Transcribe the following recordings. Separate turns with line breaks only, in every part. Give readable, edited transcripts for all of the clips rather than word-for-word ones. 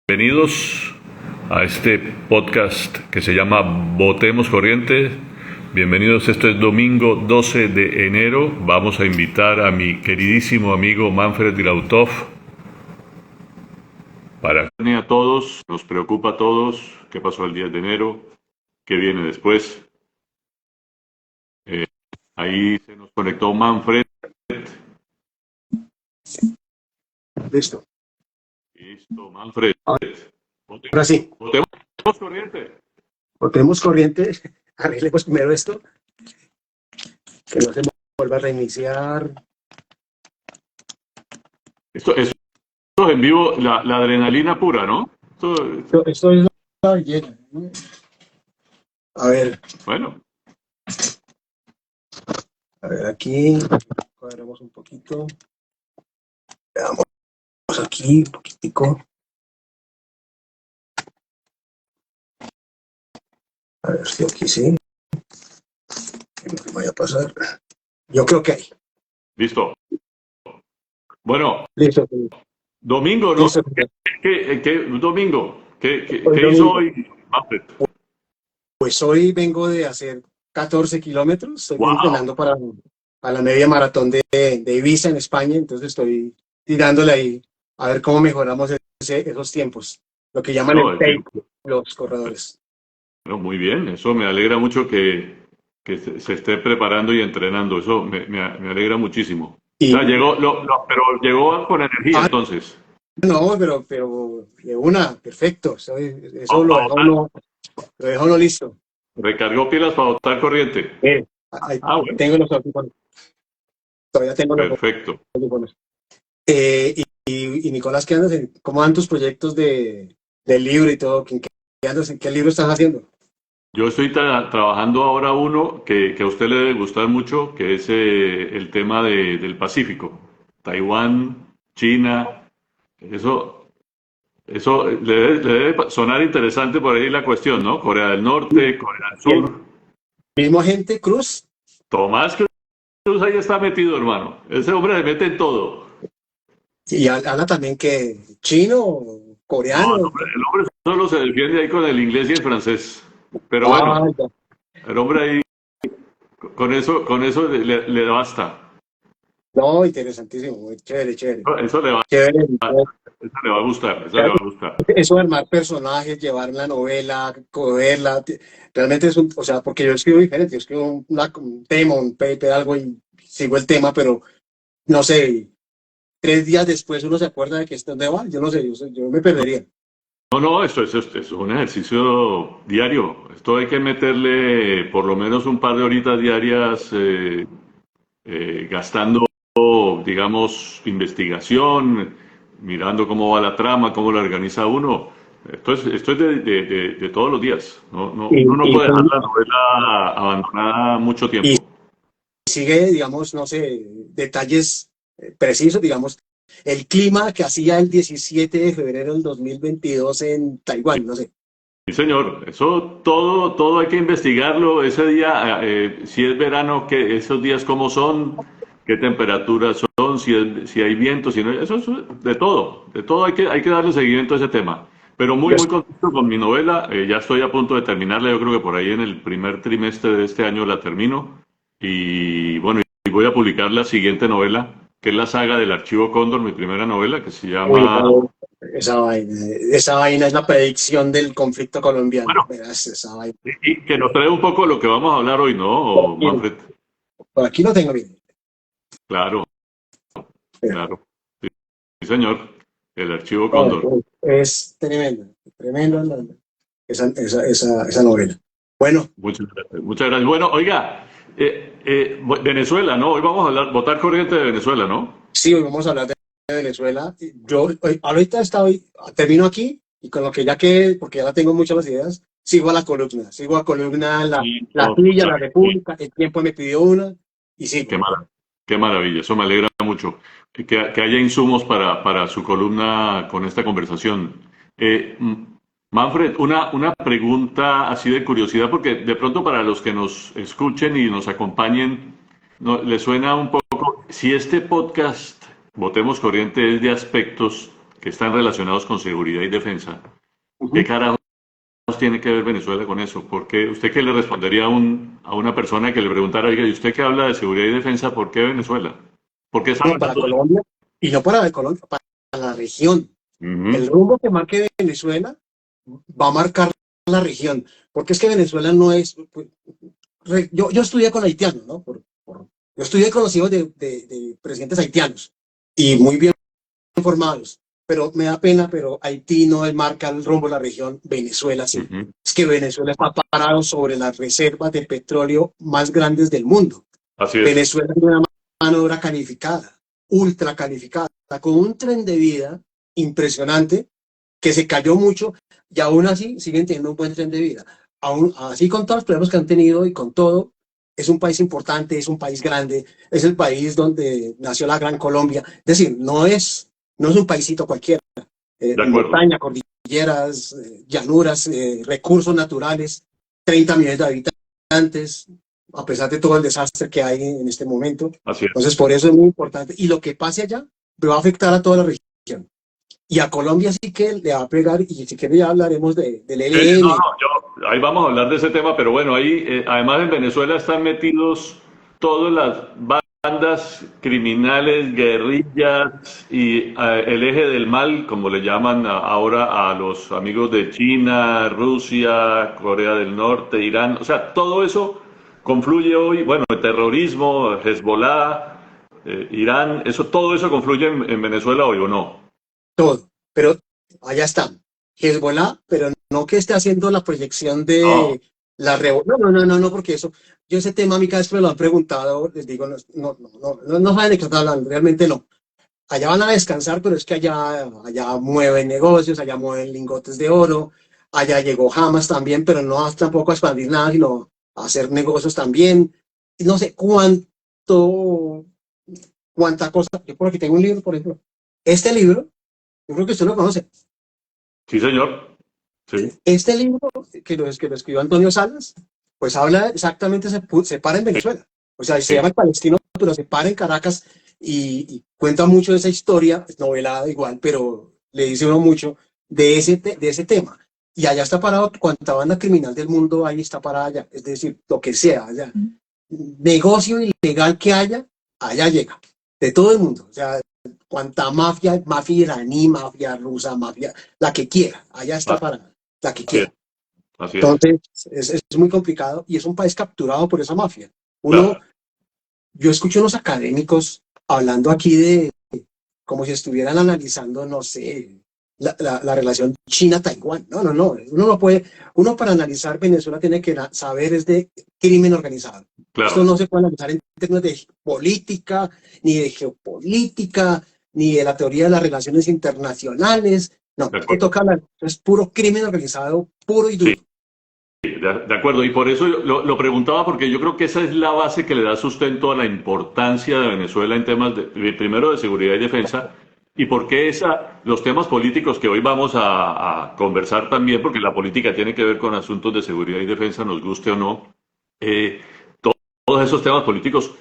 Bienvenidos a este podcast que se llama Votemos Corriente. Bienvenidos, esto es domingo 12 de enero. Vamos a invitar a mi queridísimo amigo Manfred Dilautov para que a todos, nos preocupa a todos qué pasó el 10 de enero, qué viene después. Ahí se nos conectó Manfred.
Listo.
Listo, Manfred.
Ahora sí.
Votemos Corriente.
Votemos corriente. Arreglemos primero esto. Que no se vuelva a reiniciar.
Esto es en vivo, la adrenalina pura, ¿no?
Esto es la belleza. A ver,
Bueno,
aquí. Cuadramos un poquito. Veamos aquí un poquitico. A ver si aquí sí. Que no me vaya a pasar. Yo creo que hay.
listo. Bueno,
Listo.
domingo, ¿no?
Listo.
¿Qué domingo?
Hoy
¿Qué hizo
domingo.
hoy, Manfred?
Pues hoy vengo de hacer 14 kilómetros. Estoy
¡Wow!
entrenando para la media maratón de Ibiza en España. Entonces estoy tirándole ahí a ver cómo mejoramos esos tiempos. Lo que llaman
No,
el pace, los corredores.
bueno, muy bien, eso me alegra mucho que se esté preparando y entrenando. Eso me alegra muchísimo. O
Y
sea, pero llegó con energía entonces.
no, pero de una, perfecto. Eso lo deja uno listo.
Recargó pilas para botar corriente.
Ahí
Bueno,
tengo los audífonos. Todavía tengo los
perfecto.
audífonos. Y Nicolás, ¿cómo van tus proyectos del libro y todo? ¿Qué libro estás haciendo?
Yo estoy trabajando ahora uno que a usted le debe gustar mucho, que es el tema del Pacífico. Taiwán, China, eso le debe sonar interesante por ahí la cuestión, ¿no? Corea del Norte, Corea del
¿Y el
Sur.
mismo agente Cruz?
Tomás Cruz ahí está metido, hermano. Ese hombre se mete en todo.
Y habla también que chino,
No,
coreano.
el hombre solo se defiende ahí con el inglés y el francés. Pero
Ah,
bueno,
ya.
el hombre ahí, con eso le basta.
No, interesantísimo, muy chévere, chévere.
Eso le va,
Chévere.
eso le va a gustar, eso le va a gustar.
Eso de armar personajes, llevar la novela, cogerla, realmente es o sea, porque yo escribo diferente, yo escribo un tema, un paper, algo y sigo el tema, pero no sé, 3 días después uno se acuerda de que es donde va, yo no sé, yo me perdería.
No, esto es un ejercicio diario. Esto hay que meterle por lo menos un par de horitas diarias gastando, digamos, investigación, mirando cómo va la trama, cómo la organiza uno. Esto es de todos los días.
Y,
Uno no
y,
puede dejar la novela abandonada mucho
y
tiempo.
sigue, digamos, no sé, detalles precisos, digamos, el clima que hacía el 17 de febrero del 2022 en Taiwán, no sé.
Sí, señor, eso todo hay que investigarlo. Ese día, si es verano, esos días cómo son, qué temperaturas son, si hay viento, si no, eso es de todo hay que darle seguimiento a ese tema. Pero muy,
Yo,
muy contento con mi novela. Ya estoy a punto de terminarla. Yo creo que por ahí en el primer trimestre de este año la termino. Y bueno, y voy a publicar la siguiente novela, que es la saga del Archivo Cóndor, mi primera novela, que se
uy,
llama.
esa vaina es la predicción del conflicto colombiano.
Bueno,
Verás, esa vaina.
y que nos trae un poco lo que vamos a hablar hoy, ¿no, Manfred?
Por aquí no tengo bien.
Claro, claro. Sí, sí, señor. El Archivo
No,
Cóndor.
es tremendo, tremendo esa novela. Bueno,
Muchas gracias. Muchas gracias. Bueno, oiga, Venezuela, ¿no? Hoy vamos a hablar, votar corriente de Venezuela, ¿no?
sí, hoy vamos a hablar de Venezuela. Yo ahorita termino aquí y con lo que ya quede, porque ya la tengo muchas las ideas, sigo a columna
Sí,
la
no,
Trilla, la
sí.
República, el tiempo me pidió una y
Qué
sigo.
maravilla, qué maravilla. Eso me alegra mucho. Que haya insumos para su columna con esta conversación. Manfred, una pregunta así de curiosidad, porque de pronto para los que nos escuchen y nos acompañen, no, les suena un poco, si este podcast, Votemos Corriente, es de aspectos que están relacionados con seguridad y defensa. ¿Qué
Ujú.
carajos tiene que ver Venezuela con eso? Porque usted qué le respondería a una persona que le preguntara, oiga, ¿y usted que habla de seguridad y defensa, por qué Venezuela? ¿Por qué
No,
sabe
para
tanto de eso?
Colombia, y no para Colombia, para la región. El
Ujú,
rumbo que marque Venezuela va a marcar la región, porque es que Venezuela no es, pues, yo estudié con haitianos, ¿no? Yo estudié con los hijos de presidentes haitianos y muy bien formados, pero me da pena, pero Haití no marca el rumbo de la región, Venezuela sí.
ujú.
Es que Venezuela está parado sobre las reservas de petróleo más grandes del mundo.
Así es.
Venezuela es una mano de obra calificada, ultra calificada, con un tren de vida impresionante que se cayó mucho y aún así siguen teniendo un buen tren de vida. Aún así, con todos los problemas que han tenido y con todo, es un país importante, es un país grande, es el país donde nació la Gran Colombia. Es decir, no es un paisito cualquiera.
De acuerdo.
Montaña, cordilleras, llanuras, recursos naturales, 30 millones de habitantes, a pesar de todo el desastre que hay en este momento.
Así es.
Entonces, por eso es muy importante. Y lo que pase allá va a afectar a toda la región. Y a Colombia sí que le va a pegar, y si quiere ya hablaremos del
Sí, no,
ELN.
no, ahí vamos a hablar de ese tema, pero bueno, ahí además en Venezuela están metidos todas las bandas criminales, guerrillas y el eje del mal, como le llaman ahora a los amigos de China, Rusia, Corea del Norte, Irán, o sea, todo eso confluye hoy, bueno, el terrorismo, Hezbollah, Irán, eso, todo eso confluye en Venezuela hoy o no.
Todo. Pero allá está. Hezbollah, pero no que esté haciendo la proyección
No,
de la revolución. No, no, no, no, porque eso, yo ese tema a mí cada vez que me lo han preguntado, les digo, no saben de qué están hablando, realmente no. Allá van a descansar, pero es que allá mueven negocios, allá mueven lingotes de oro, allá llegó Hamas también, pero no tampoco a expandir nada, sino a hacer negocios también. Y no sé cuánta cosa. Yo por aquí tengo un libro, por ejemplo. Este libro, yo creo que usted lo conoce.
sí, señor. Sí.
Este libro que lo escribió Antonio Salas, pues habla exactamente, se para en Venezuela. O sea, se llama El Palestino, pero se para en Caracas y cuenta mucho de esa historia, es novelada igual, pero le dice uno mucho de ese tema. Y allá está parado cuanta banda criminal del mundo, ahí está parada allá. Es decir, lo que sea allá. Negocio ilegal que haya, allá llega. De todo el mundo. O sea, cuanta mafia iraní, mafia rusa, mafia, la que quiera, allá está parada, la que
Así es,
quiera.
así es.
Entonces, es muy complicado y es un país capturado por esa mafia.
Claro.
Yo escucho unos académicos hablando aquí de como si estuvieran analizando, no sé, la relación China-Taiwán. No, no, no. Uno no puede, uno para analizar Venezuela tiene que saber es de crimen organizado. Esto
Claro,
no se puede analizar en términos de política, ni de geopolítica, ni de la teoría de las relaciones internacionales. No,
de
esto
acuerdo.
toca hablar. Es puro crimen organizado, puro y
Sí,
duro.
de acuerdo. Y por eso lo preguntaba, porque yo creo que esa es la base que le da sustento a la importancia de Venezuela en temas primero de seguridad y defensa, y porque los temas políticos que hoy vamos a conversar también, porque la política tiene que ver con asuntos de seguridad y defensa, nos guste o no, eh, todos esos temas políticos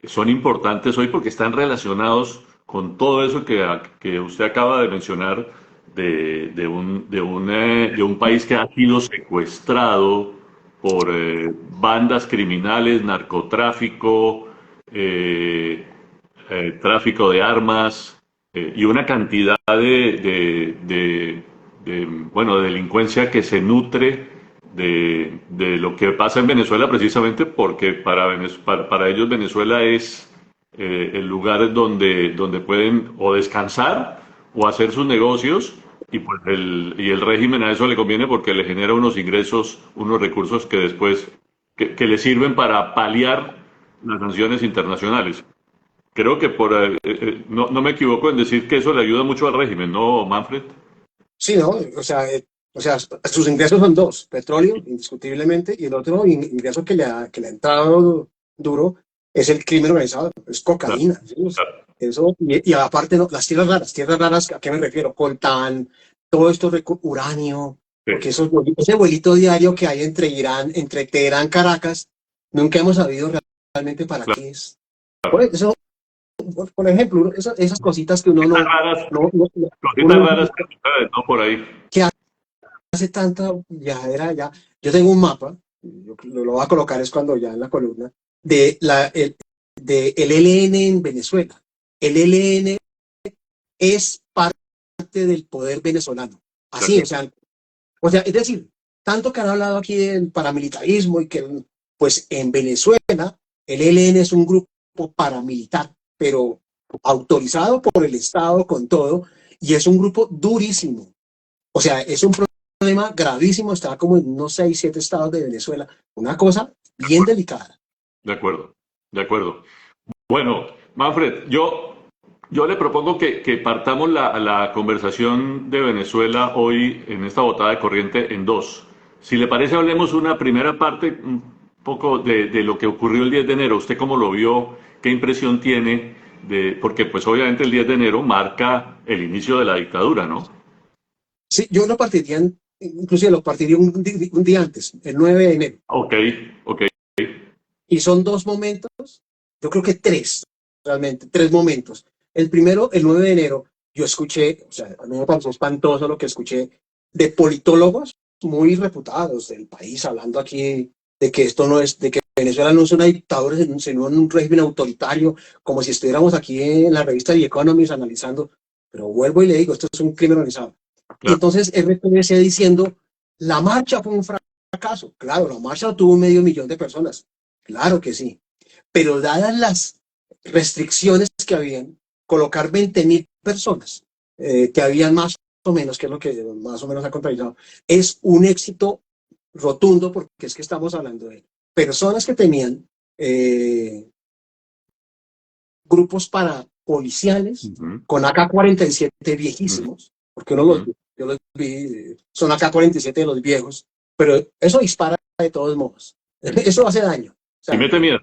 son importantes hoy porque están relacionados con todo eso que usted acaba de mencionar de un país que ha sido secuestrado por bandas criminales, narcotráfico, eh, tráfico de armas y una cantidad bueno, de delincuencia que se nutre de lo que pasa en Venezuela precisamente porque para ellos Venezuela es el lugar donde pueden o descansar o hacer sus negocios y pues el régimen a eso le conviene porque le genera unos ingresos, unos recursos que después que le sirven para paliar las sanciones internacionales. Creo que no me equivoco en decir que eso le ayuda mucho al régimen, ¿no, Manfred?
Sí, ¿no? O sea, sus ingresos son dos, petróleo, indiscutiblemente, y el otro ingreso que le ha entrado duro es el crimen organizado, es
Claro,
cocaína. ¿Sí?
claro,
Eso, y aparte, no, las tierras raras, ¿a qué me refiero? Coltán, todo esto, uranio, porque
sí,
ese vuelito diario que hay entre Irán, entre Teherán, Caracas, nunca hemos sabido realmente para
claro,
qué es. Pues
claro.
eso por ejemplo, esas cositas que uno
Cositas
no,
raras,
no, no-
cositas
uno
raras que suceden, ¿no? Por ahí.
que hace tanta viajadera ya. Yo tengo un mapa, yo lo voy a colocar es cuando ya en la columna, de el ELN en Venezuela. El ELN es parte del poder venezolano.
De
Así,
acuerdo.
es decir, tanto que han hablado aquí del paramilitarismo y que, pues en Venezuela, el ELN es un grupo paramilitar, pero autorizado por el Estado con todo, y es un grupo durísimo. O sea, es un problema gravísimo, está como en unos 6, 7 estados de Venezuela, una cosa bien delicada.
De acuerdo. De acuerdo. Bueno, Manfred, yo le propongo que partamos la conversación de Venezuela hoy en esta botada de corriente en dos. Si le parece, hablemos una primera parte, un poco de lo que ocurrió el 10 de enero. ¿Usted cómo lo vio? ¿Qué impresión tiene? Porque pues obviamente el 10 de enero marca el inicio de la dictadura, ¿no?
Sí, yo lo partiría, inclusive lo partiría un día antes, el 9 de enero.
Ok, ok.
Y son dos momentos, yo creo que tres, realmente, tres momentos. El primero, el 9 de enero, yo escuché, o sea, a mí me pareció espantoso lo que escuché de politólogos muy reputados del país hablando aquí de que esto no es, de que Venezuela no es una dictadura, sino un régimen autoritario, como si estuviéramos aquí en la revista The Economist analizando, pero vuelvo y le digo, esto es un crimen organizado. Y
Claro.
entonces RPC diciendo, la marcha fue un fracaso. Claro, la marcha tuvo 500.000 de personas, claro que sí, pero dadas las restricciones que habían, colocar 20.000 personas, que habían más o menos, que es lo que más o menos ha contabilizado, es un éxito rotundo porque es que estamos hablando de personas que tenían grupos parapoliciales
Ujú,
con AK-47
ujú,
viejísimos, porque
ujú.
yo los vi, son AK-47 de los viejos, pero eso dispara de todos modos. Eso hace daño. O
Y
sea,
mete miedo.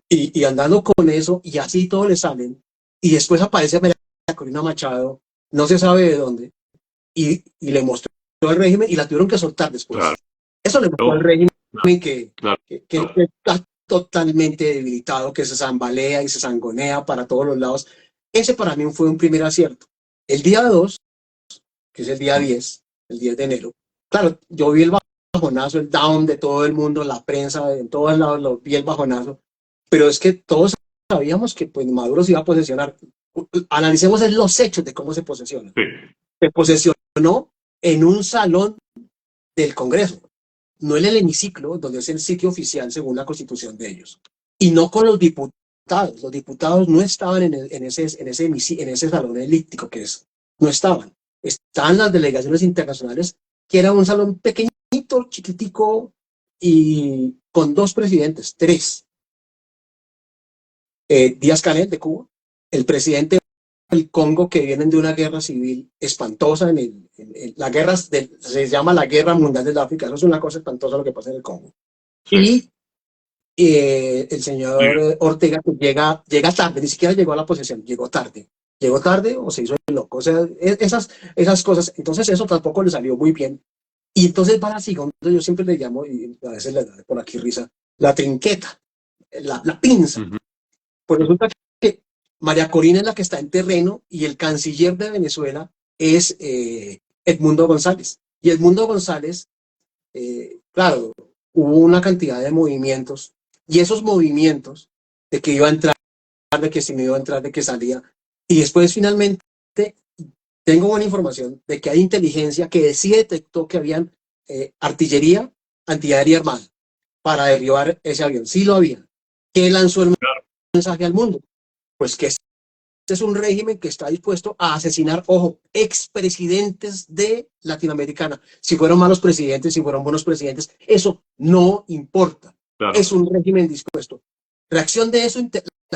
y andando con eso, y así todos le salen, y después aparece María Corina Machado, no se sabe de dónde, y le mostró el régimen y la tuvieron que soltar
Claro,
después. Eso le mostró al régimen que,
claro.
que está totalmente debilitado, que se zambalea y se zangonea para todos los lados. Ese para mí fue un primer acierto. El día 2, que es el día 10, el 10 de enero, claro, yo vi el bajonazo, el down de todo el mundo, la prensa, en todos lados lo vi el bajonazo, pero es que todos sabíamos que pues, Maduro se iba a posesionar. Analicemos los hechos de cómo se posesiona.
Sí,
Se posesionó en un salón del Congreso, no en el hemiciclo, donde es el sitio oficial según la constitución de ellos, y no con los diputados. Los diputados no estaban en ese salón elíptico que es, no estaban. Estaban las delegaciones internacionales, que era un salón pequeñito, chiquitico, y con dos presidentes, tres. Díaz-Canel de Cuba, el presidente del Congo, que vienen de una guerra civil espantosa la guerra se llama la Guerra Mundial del África, eso es una cosa espantosa lo que pasa en el Congo.
sí.
Y el señor
Diga.
Ortega que llega tarde, ni siquiera llegó a la posesión, llegó tarde o se hizo el loco, o sea, esas cosas, entonces eso tampoco le salió muy bien. Y entonces para segundo, yo siempre le llamo, y a veces le da por aquí risa, la trinqueta, la pinza.
Ujú.
Pues resulta que María Corina es la que está en terreno y el canciller de Venezuela es Edmundo González. Y Edmundo González, claro, hubo una cantidad de movimientos y esos movimientos de que iba a entrar, de que si me iba a entrar, de que salía. Y después finalmente tengo buena información de que hay inteligencia que sí detectó que habían artillería antiaérea armada para derribar ese avión. Sí lo había. ¿Qué lanzó el mensaje al mundo? Pues que este es un régimen que está dispuesto a asesinar, ojo, expresidentes de Latinoamericana. Si fueron malos presidentes, si fueron buenos presidentes, eso no importa.
Claro,
Es un régimen dispuesto. Reacción de eso, el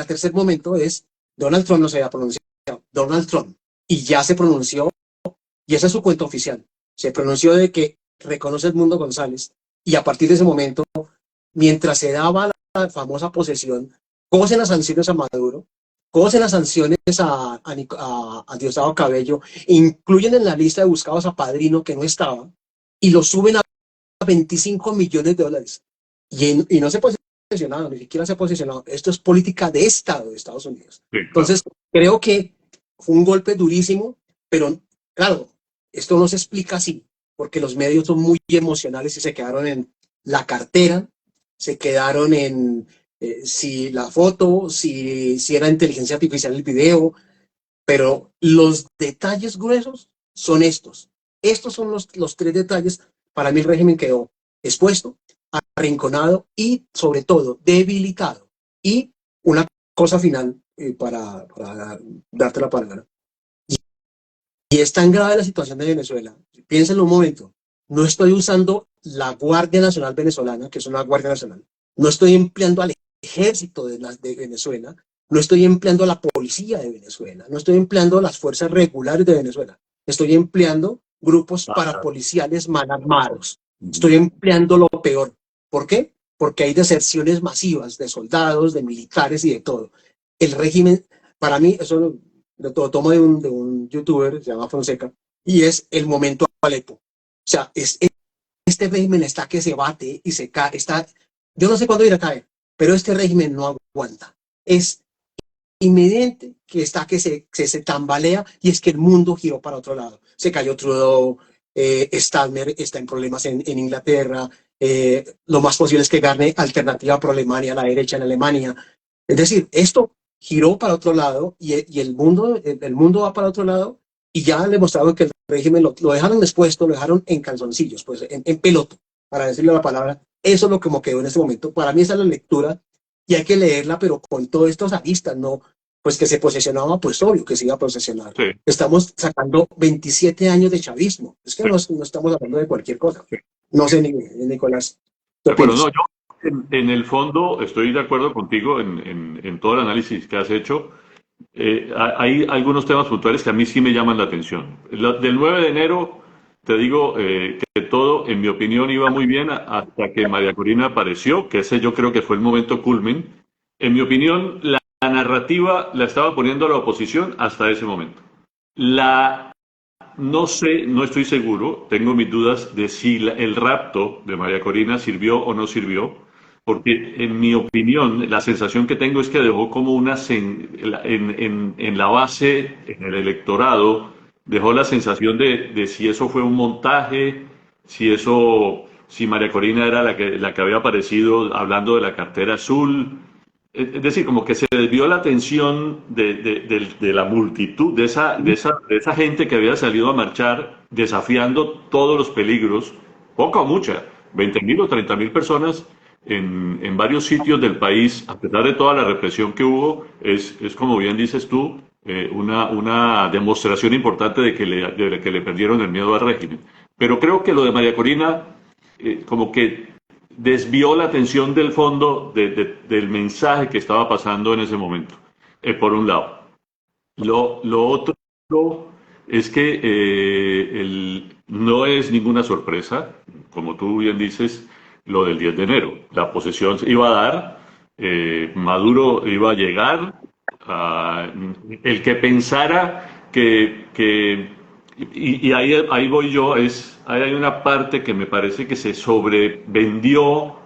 tercer momento es, Donald Trump no se había pronunciado, Donald Trump, y ya se pronunció, y esa es su cuenta oficial, se pronunció de que reconoce Edmundo González, y a partir de ese momento, mientras se daba la famosa posesión, cosen las sanciones a Maduro, cosen las sanciones a Diosdado Cabello, incluyen en la lista de buscados a Padrino, que no estaba, y lo suben a 25 millones de dólares. Y no se posicionado, ni siquiera se ha posicionado. Esto es política de Estado de Estados Unidos.
Sí, claro.
Entonces, creo que fue un golpe durísimo, pero claro, esto no se explica así, porque los medios son muy emocionales y se quedaron en la cartera, se quedaron en si la foto, si era inteligencia artificial el video, pero los detalles gruesos son estos. Estos son los tres detalles. Para mí el régimen quedó expuesto, arrinconado y sobre todo debilitado. Y una cosa final para darte la palabra. Y es tan grave la situación de Venezuela. Piénsenlo un momento. No estoy usando la Guardia Nacional Venezolana, que es una Guardia Nacional. No estoy empleando al ejército de Venezuela. No estoy empleando a la policía de Venezuela. No estoy empleando a las fuerzas regulares de Venezuela. Estoy empleando grupos parapoliciales mal armados. Estoy empleando lo peor. ¿Por qué? Porque hay deserciones masivas de soldados, de militares y de todo. El régimen, para mí, eso lo tomo de un youtuber, se llama Fonseca, y es el momento Alepo. O sea, este régimen está que se bate y se cae, yo no sé cuándo irá a caer, pero este régimen no aguanta. Es inminente que está que se tambalea y es que el mundo giró para otro lado. Se cayó Trudeau, Stadmer está en problemas en Inglaterra, lo más posible es que gane alternativa pro Alemania, la derecha en Alemania. Es decir, esto giró para otro lado y el mundo va para otro lado y ya han demostrado que el régimen lo dejaron expuesto, lo dejaron en calzoncillos, pues en peloto, para decirle la palabra. Eso es lo que me quedó en este momento. Para mí esa es la lectura y hay que leerla, pero con todos estos aristas, no, pues que se posesionaba, pues obvio que se iba a posesionar.
Sí,
Estamos sacando 27 años de chavismo. Es que
sí,
no estamos hablando de cualquier cosa.
sí.
No sé, Nicolás, ¿qué
De acuerdo, no,
opinas?
yo en el fondo estoy de acuerdo contigo en todo el análisis que has hecho. Hay algunos temas puntuales que a mí sí me llaman la atención. Del 9 de enero, te digo que todo, en mi opinión, iba muy bien hasta que María Corina apareció, que ese yo creo que fue el momento culmin. En mi opinión, la narrativa la estaba poniendo la oposición hasta ese momento. La, no sé, no estoy seguro, tengo mis dudas de si el rapto de María Corina sirvió o no sirvió, porque en mi opinión la sensación que tengo es que dejó como en la base, en el electorado, dejó la sensación de si eso fue un montaje, si María Corina era la que había aparecido hablando de la cartera azul. Es decir, como que se desvió la atención de la multitud, de esa gente que había salido a marchar desafiando todos los peligros, poca o mucha, 20.000 o 30.000 personas en varios sitios del país, a pesar de toda la represión que hubo, es como bien dices tú, una demostración importante de que le perdieron el miedo al régimen. Pero creo que lo de María Corina, como que desvió la atención del fondo del mensaje que estaba pasando en ese momento, por un lado. Lo otro es que no es ninguna sorpresa, como tú bien dices, lo del 10 de enero. La posesión se iba a dar, Maduro iba a llegar, ah, el que pensara y ahí voy yo, ahí hay una parte que me parece que se sobrevendió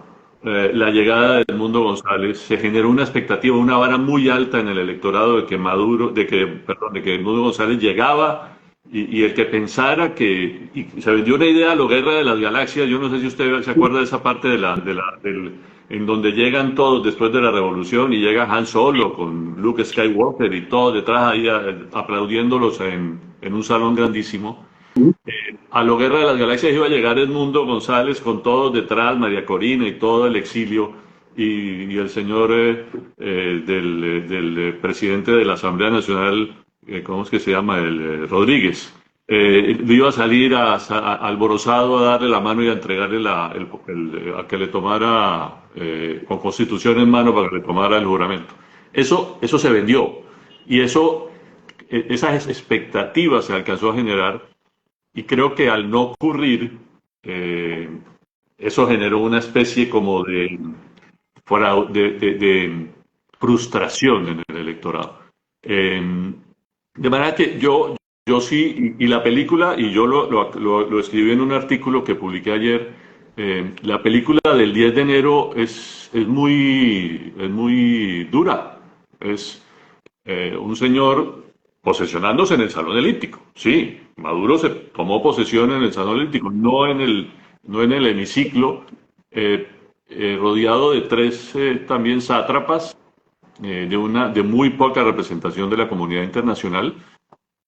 la llegada del Mundo González, se generó una expectativa, una vara muy alta en el electorado de que el Mundo González llegaba y el que pensara y se vendió una idea a la guerra de las galaxias. Yo no sé si usted se acuerda de esa parte en donde llegan todos después de la revolución y llega Han Solo con Luke Skywalker y todos detrás ahí aplaudiéndolos en un salón grandísimo. A la Guerra de las Galaxias iba a llegar Edmundo González con todos detrás, María Corina y todo el exilio, y el señor del presidente de la Asamblea Nacional, ¿cómo es que se llama? Rodríguez. Iba a salir alborozado a darle la mano y a entregarle a que le tomara, con constitución en mano, para que le tomara el juramento. Eso se vendió, y esas expectativas se alcanzó a generar. Y creo que al no ocurrir, eh, eso generó una especie como de frustración en el electorado. De manera que yo sí, y la película, y yo lo escribí en un artículo que publiqué ayer, La película del 10 de enero es muy dura. Es un señor posesionándose en el Salón Elíptico. Sí, Maduro se tomó posesión en el Salón Elíptico, no en el hemiciclo, eh, rodeado de tres también sátrapas, de muy poca representación de la comunidad internacional.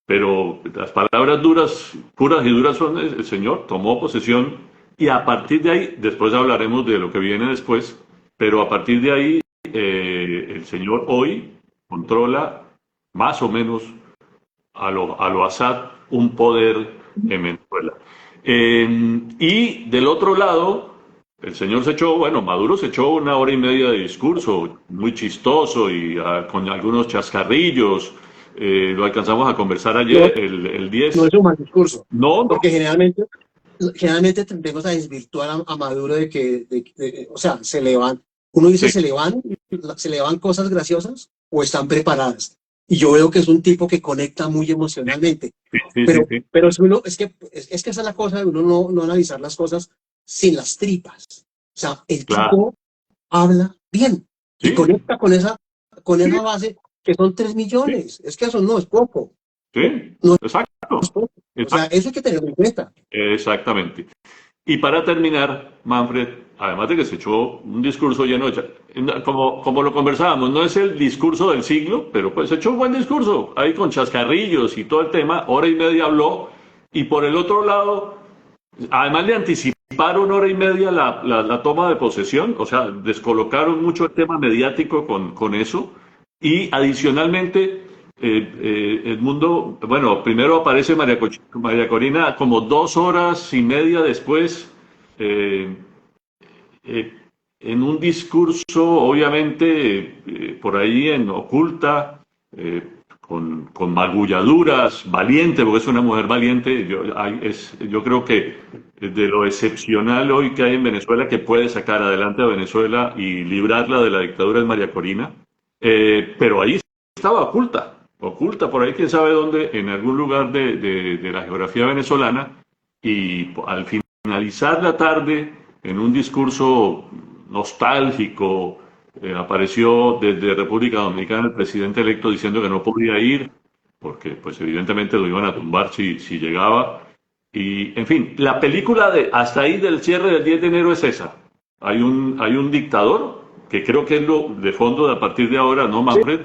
Pero las palabras duras, puras y duras son, el señor tomó posesión y a partir de ahí, después hablaremos de lo que viene después, pero a partir de ahí el señor hoy controla más o menos a lo Assad un poder en Venezuela. Y del otro lado, el señor se echó, bueno, Maduro se echó una hora y media de discurso, muy chistoso y con algunos chascarrillos. Lo alcanzamos a conversar
No,
ayer, el
no
10.
es un mal discurso,
No, no,
porque generalmente tendemos a desvirtuar a Maduro o sea, uno dice,
sí,
se le van cosas graciosas o están preparadas. Y yo veo que es un tipo que conecta muy emocionalmente.
sí, sí, sí, sí,
Pero si uno, es que esa es la cosa de uno no analizar las cosas sin las tripas. O sea, el
claro,
tipo habla bien y
sí,
conecta con
sí,
esa base que son 3
sí,
millones. Es que eso no es poco.
sí,
No es
exacto,
poco. O sea,
exacto,
eso hay que tenerlo en cuenta.
exactamente. Y para terminar, Manfred, además de que se echó un discurso lleno como lo conversábamos, no es el discurso del siglo, pero pues se echó un buen discurso, ahí con chascarrillos y todo el tema, hora y media habló, y por el otro lado, además le anticiparon hora y media la toma de posesión, o sea, descolocaron mucho el tema mediático con eso, y adicionalmente, Edmundo, bueno, primero aparece María Corina como 2 horas y media después, eh, eh, en un discurso, obviamente, por ahí en oculta, eh, con magulladuras, valiente, porque es una mujer valiente. Yo creo que de lo excepcional hoy que hay en Venezuela, que puede sacar adelante a Venezuela y librarla de la dictadura es María Corina. Pero ahí estaba oculta, oculta por ahí, quién sabe dónde, en algún lugar de la geografía venezolana, y al finalizar la tarde, en un discurso nostálgico, apareció desde República Dominicana el presidente electo diciendo que no podía ir, porque pues evidentemente lo iban a tumbar si llegaba. Y, en fin, la película de hasta ahí del cierre del 10 de enero es esa. Hay un dictador, que creo que es lo de fondo de a partir de ahora, ¿no,
Sí,
Manfred?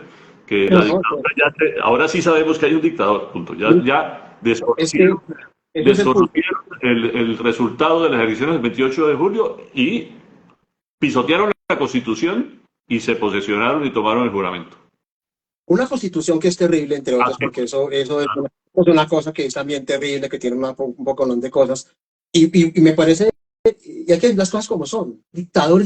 Que la
no, no,
dictadura ahora sí sabemos que hay un dictador, punto. Ya
es que eso es el punto.
desconocieron el resultado de las elecciones del 28 de julio y pisotearon la Constitución y se posesionaron y tomaron el juramento.
Una constitución que es terrible, entre
Ah,
otras,
sí,
porque eso es una cosa que es también terrible, que tiene un poco de cosas. Y me parece, y hay que ver las cosas como son. Dictador,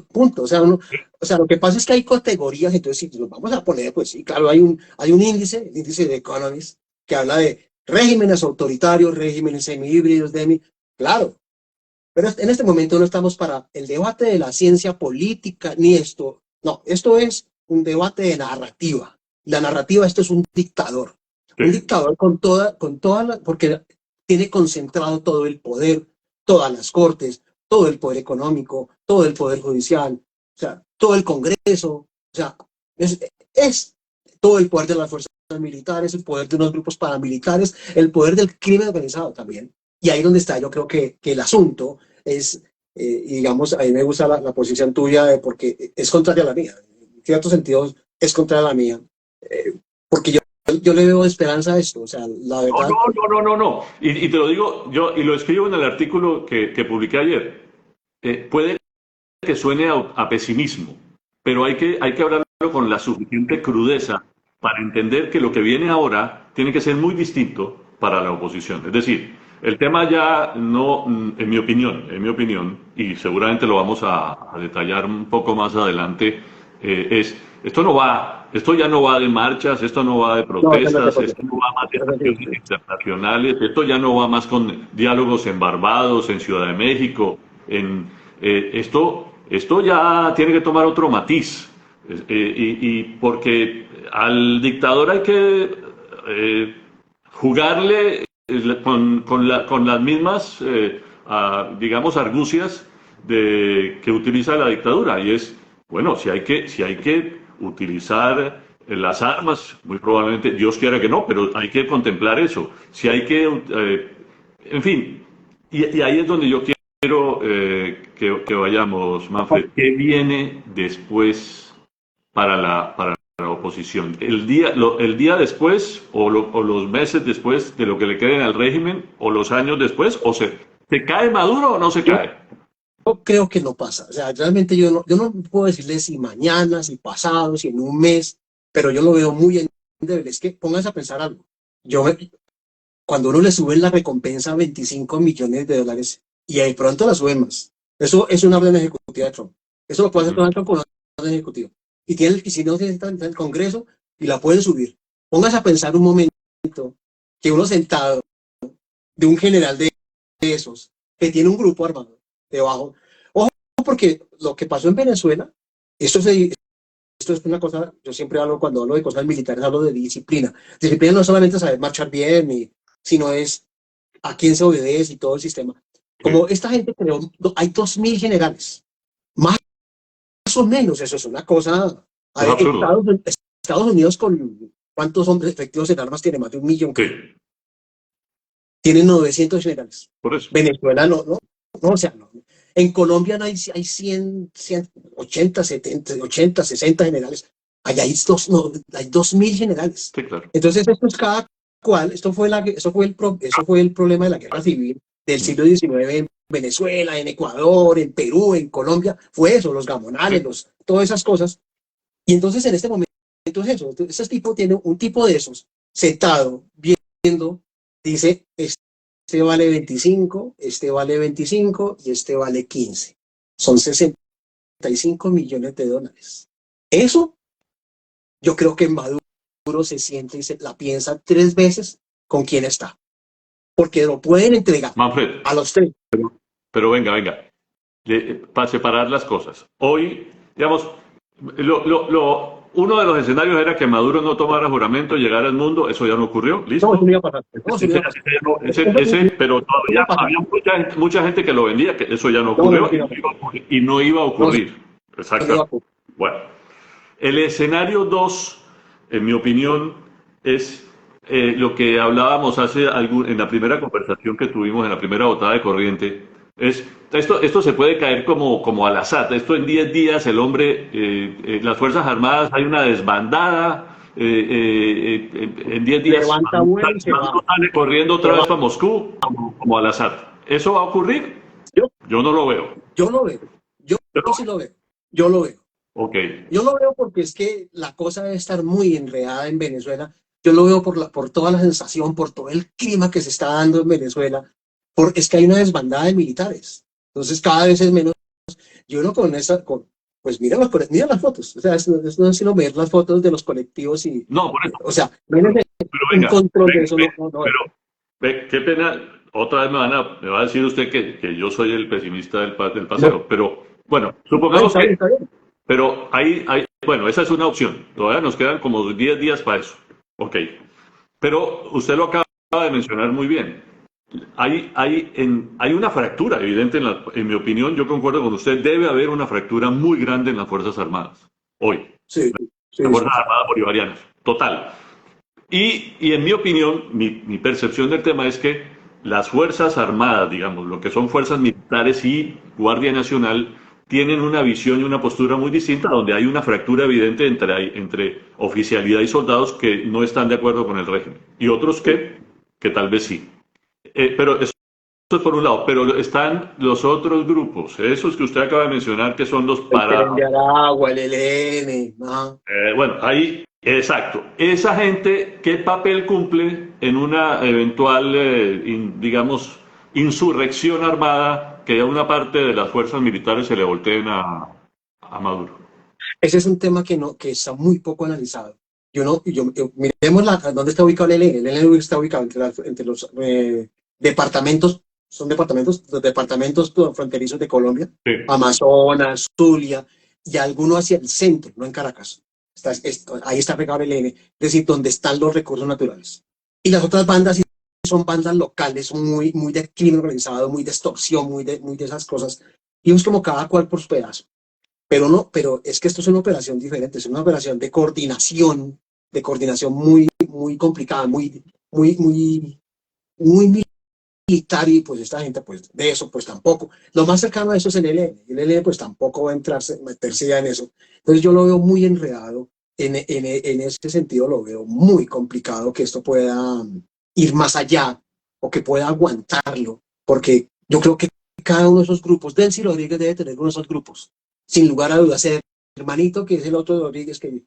punto. O sea, lo que pasa es que hay categorías, entonces si nos vamos a poner, pues sí, claro, hay un índice, el índice de Economist, que habla de regímenes autoritarios, regímenes semi-híbridos, claro. Pero en este momento no estamos para el debate de la ciencia política, ni esto. No, esto es un debate de narrativa. La narrativa, esto es
sí,
un dictador porque tiene concentrado todo el poder, todas las cortes, todo el poder económico, todo el poder judicial, o sea, todo el Congreso, o sea, es todo el poder de las fuerzas militares, el poder de unos grupos paramilitares, el poder del crimen organizado también. Y ahí donde está, yo creo que el asunto es, y digamos, a mí me gusta la posición tuya porque es contraria a la mía. En ciertos sentidos es contraria a la mía. Porque yo le veo esperanza a esto. O sea, la
no,
verdad,
no, no, no, no, no. Y te lo digo yo, y lo escribo en el artículo que publiqué ayer. Puede que suene a pesimismo, pero hay que hablarlo con la suficiente crudeza para entender que lo que viene ahora tiene que ser muy distinto para la oposición. Es decir, el tema ya no, en mi opinión, y seguramente lo vamos a detallar un poco más adelante, esto ya no va de marchas, esto no va de
no, eso no es de
protestas,
acuerdo.
esto no va más de acciones internacionales, esto ya no va más con diálogos en Barbados, en Ciudad de México, esto ya tiene que tomar otro matiz. Y porque al dictador hay que jugarle con las mismas digamos, argucias que utiliza la dictadura. Y es, bueno, si hay que utilizar las armas, muy probablemente, Dios quiera que no, pero hay que contemplar eso. Si hay que, en fin, y ahí es donde yo quiero que vayamos, Manfred. ¿Qué viene después para la oposición? El día después o los meses después de lo que le queden al régimen o los años después, o se cae Maduro o no se
Yo,
cae.
yo creo que no pasa. O sea, realmente yo no puedo decirle si mañana, si pasado, si en un mes, pero yo lo veo muy endeble. Es que pónganse a pensar algo. Yo me- Cuando uno le sube la recompensa a 25 millones de dólares y de pronto la suben más. Eso es una orden ejecutiva de Trump. Eso lo puede hacer
Ujú.
Donald Trump con una orden ejecutiva. Y si no, está en el Congreso y la pueden subir. Póngase a pensar un momento que uno sentado de un general de esos, que tiene un grupo armado debajo. Ojo, porque lo que pasó en Venezuela, esto es una cosa, yo siempre hablo cuando hablo de cosas militares, hablo de disciplina. Disciplina no es solamente saber marchar bien, sino es a quién se obedece y todo el sistema. Como
Sí,
esta gente creó, hay 2.000 generales, más o menos, eso es una cosa. A
es
ver,
absurdo.
Estados Unidos con cuántos hombres efectivos en armas tiene, más de 1 millón,
Sí,
creo. Tienen 900 generales.
por eso.
Venezuela no, o sea, no. En Colombia no hay 180, 70, 80, 60 generales. Allá hay, no, hay 2.000 generales.
Sí, claro.
Entonces, esto es cada cual, eso fue el problema de la guerra civil del
Mm.
siglo XIX en Venezuela, en Ecuador, en Perú, en Colombia. Fue eso, los gamonales,
Sí,
todas esas cosas. Y entonces, en este momento es eso. Entonces, ese tipo tiene un tipo de esos sentado, viendo, dice, este vale 25, este vale 25 y este vale 15. Son 65 millones de dólares. Eso yo creo que Maduro se siente y se la piensa 3 veces con quién está, porque lo pueden entregar
Manfred,
a los 3.
pero venga. Para separar las cosas. Hoy, digamos, uno de los escenarios era que Maduro no tomara juramento, llegara al mundo, eso ya no ocurrió,
No, eso no
listo.
iba a pasar. No, eso no iba a pasar.
Pero
Eso no iba
todavía
a pasar.
había mucha gente que lo vendía, que eso ya no
No,
ocurrió
eso no iba a pasar.
y no iba a
No, eso
ocurrir.
no iba a
Exactamente.
ocurrir.
Bueno, el escenario 2, en mi opinión, es lo que hablábamos en la primera conversación que tuvimos, en la primera botada de corriente. Esto se puede caer como al azar. Esto en 10 días, las Fuerzas Armadas, hay una desbandada. En 10 días,
Levanta vuelo y se va.
Maduro sale corriendo
Se
otra
va.
vez para Moscú, como al azar. ¿Eso va a ocurrir?
Yo,
Yo no lo veo.
yo lo veo. Yo,
Yo
yo
no-
sí lo veo. Yo lo veo.
Ok.
Yo lo veo porque es que la cosa debe estar muy enredada en Venezuela. Yo lo veo por toda la sensación, por todo el clima que se está dando en Venezuela. Es que hay una desbandada de militares. Entonces cada vez es menos. Yo no pues mira las fotos. O sea, no es sino ver las fotos de los colectivos
No, por eso.
o sea,
Pero,
menos
pero
un
venga,
control de eso no hay.
pero qué pena. Otra vez me va a decir usted que yo soy el pesimista del
No,
paseo. Pero bueno,
no,
supongamos
está bien,
que.
está bien.
Pero bueno, esa es una opción. Todavía nos quedan como 10 días para eso. Ok. Pero usted lo acaba de mencionar muy bien. Hay una fractura evidente, en mi opinión, yo concuerdo con usted, debe haber una fractura muy grande en las Fuerzas Armadas, hoy,
Sí,
las
sí, sí,
Fuerzas
sí.
Armadas Bolivarianas, total. Y en mi opinión, mi percepción del tema es que las Fuerzas Armadas, digamos, lo que son fuerzas militares y Guardia Nacional, tienen una visión y una postura muy distinta, donde hay una fractura evidente entre oficialidad y soldados que no están de acuerdo con el régimen, y otros que tal vez sí. Pero eso es por un lado, pero están los otros grupos, esos que usted acaba de mencionar, que son los
El Tren de Aragua, el ELN, ajá.
bueno, ahí, exacto. Esa gente, ¿qué papel cumple en una eventual, digamos, insurrección armada que a una parte de las fuerzas militares se le volteen a Maduro?
Ese es un tema que está muy poco analizado. Miremos dónde está ubicado el ELN. El ELN está ubicado entre los departamentos, los departamentos fronterizos de Colombia,
Sí,
Amazonas, Zulia, y alguno hacia el centro, no en Caracas. Ahí está pegado el ELN, es decir, donde están los recursos naturales. Y las otras bandas son bandas locales muy de crimen organizado, muy de extorsión, muy de esas cosas. Y es como cada cual por su pedazo. Pero es que esto es una operación diferente, es una operación de coordinación muy complicada, muy militar, y pues esta gente, pues de eso, pues tampoco. Lo más cercano a eso es el ELN, y el ELN pues tampoco va a meterse ya en eso. Entonces yo lo veo muy enredado, en ese sentido lo veo muy complicado que esto pueda ir más allá, o que pueda aguantarlo, porque yo creo que cada uno de esos grupos, Delcy Rodríguez debe tener uno de esos grupos, sin lugar a dudas. El hermanito, que es el otro Rodríguez, que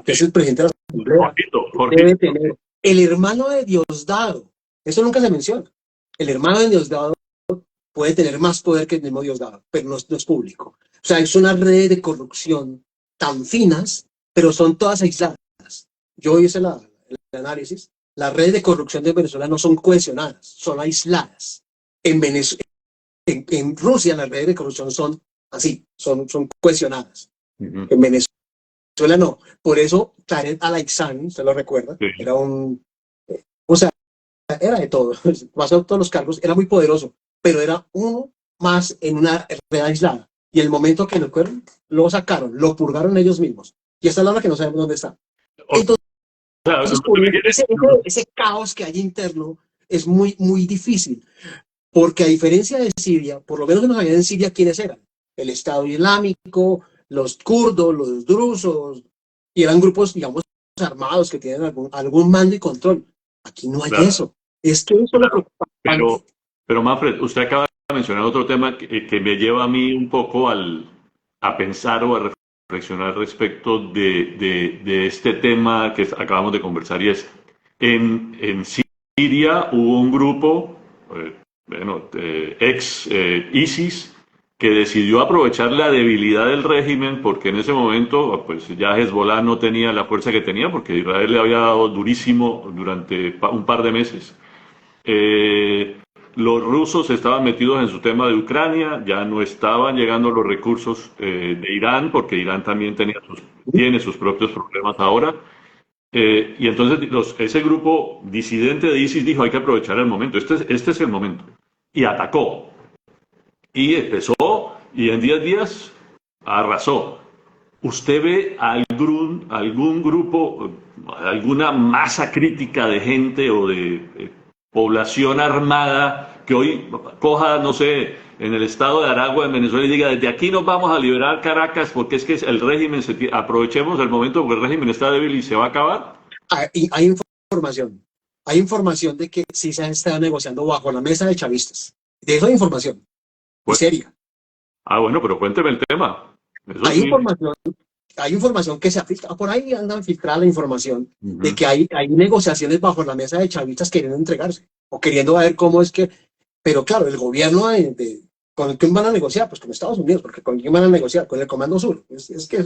es el presidente de la Asamblea,
Jorgito.
debe tener el hermano de Diosdado. Eso nunca se menciona. El hermano de Diosdado puede tener más poder que el mismo Diosdado, pero no es público. O sea, es una red de corrupción tan finas, pero son todas aisladas. Yo hice el análisis. Las redes de corrupción de Venezuela no son cohesionadas, son aisladas. En Rusia las redes de corrupción son así, son cohesionadas. En Venezuela no. Por eso Tarek Al-Aissami, usted lo recuerda,
Sí.
era o sea, era de todo, pasó todos los cargos, era muy poderoso, pero era uno más en una red aislada. Y el momento que lo sacaron, lo purgaron ellos mismos. Y hasta la hora que no sabemos dónde está. Entonces, ese caos que hay interno es muy difícil. Porque a diferencia de Siria, por lo menos en en Siria, ¿quiénes eran? El Estado Islámico, los kurdos, los drusos, y eran grupos, digamos, armados que tienen algún mando y control. Aquí no hay eso. Es que eso es lo preocupante.
Pero Manfred, usted acaba de mencionar otro tema que me lleva a mí un poco a pensar o a reflexionar respecto de este tema que acabamos de conversar, y es, en Siria hubo un grupo, ISIS, que decidió aprovechar la debilidad del régimen, porque en ese momento pues ya Hezbollah no tenía la fuerza que tenía, porque Israel le había dado durísimo durante un par de meses. Los rusos estaban metidos en su tema de Ucrania, ya no estaban llegando los recursos de Irán, porque Irán también tiene sus propios problemas ahora. Y entonces ese grupo disidente de ISIS dijo: hay que aprovechar el momento, este es el momento. Y atacó. Y empezó, y en 10 días arrasó. ¿Usted ve algún grupo, alguna masa crítica de gente o de población armada que hoy coja, no sé, en el estado de Aragua, en Venezuela, y diga: desde aquí nos vamos a liberar Caracas porque es que el régimen, aprovechemos el momento porque el régimen está débil y se va a acabar?
Hay información. Hay información de que sí se ha estado negociando bajo la mesa de chavistas. De eso hay información.
Pues,
Seria.
bueno, pero cuénteme el tema. Eso
Hay
sí.
información que se ha filtrado. Por ahí andan filtrada la información de
Uh-huh.
que hay negociaciones bajo la mesa de chavistas queriendo entregarse o queriendo ver cómo es que. Pero claro, el gobierno ¿con quién van a negociar? Pues con Estados Unidos, porque ¿con quién van a negociar? Con el Comando Sur. Es que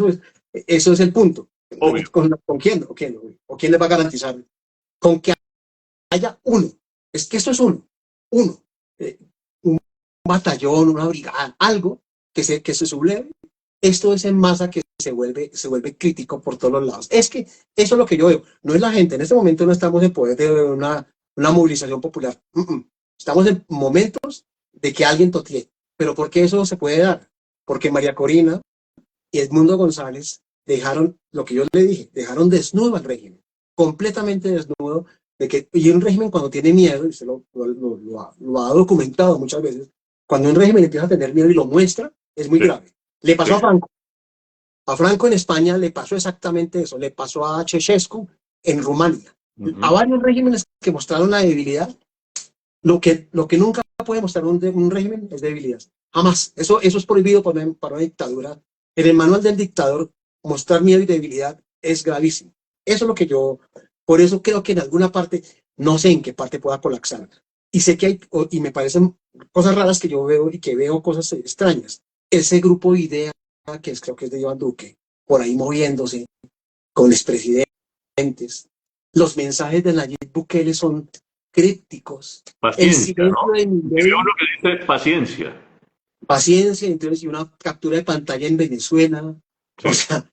eso es el punto.
Obvio.
¿Con quién? ¿O quién les va a garantizar? Con que haya uno. Es que esto es uno. Un batallón, una brigada, algo que se subleve. Esto es en masa que se vuelve crítico por todos los lados. Es que eso es lo que yo veo. No es la gente. En este momento no estamos en poder de una movilización popular. Estamos en momentos de que alguien totee. ¿Pero por qué eso se puede dar? Porque María Corina y Edmundo González dejaron, lo que yo le dije, dejaron desnudo al régimen. Completamente desnudo. Y un régimen, cuando tiene miedo, y se lo ha documentado muchas veces, cuando un régimen empieza a tener miedo y lo muestra, es muy grave. Le pasó a Franco. A Franco en España le pasó exactamente eso. Le pasó a Ceausescu en Rumania. Uh-huh. A varios regímenes que mostraron la debilidad. Lo que nunca puede mostrar un régimen es debilidad. Jamás. Eso es prohibido para una dictadura. En el manual del dictador, mostrar miedo y debilidad es gravísimo. Eso es lo que por eso creo que en alguna parte, no sé en qué parte pueda colapsar. Y sé que y me parecen cosas raras que yo veo, y que veo cosas extrañas. Ese grupo de idea, creo que es de Iván Duque, por ahí moviéndose con expresidentes. Los mensajes de Nayib Bukele son crípticos.
Paciencia, ¿no? Veo lo que dice paciencia.
Paciencia, entonces, y una captura de pantalla en Venezuela. Sí. O sea,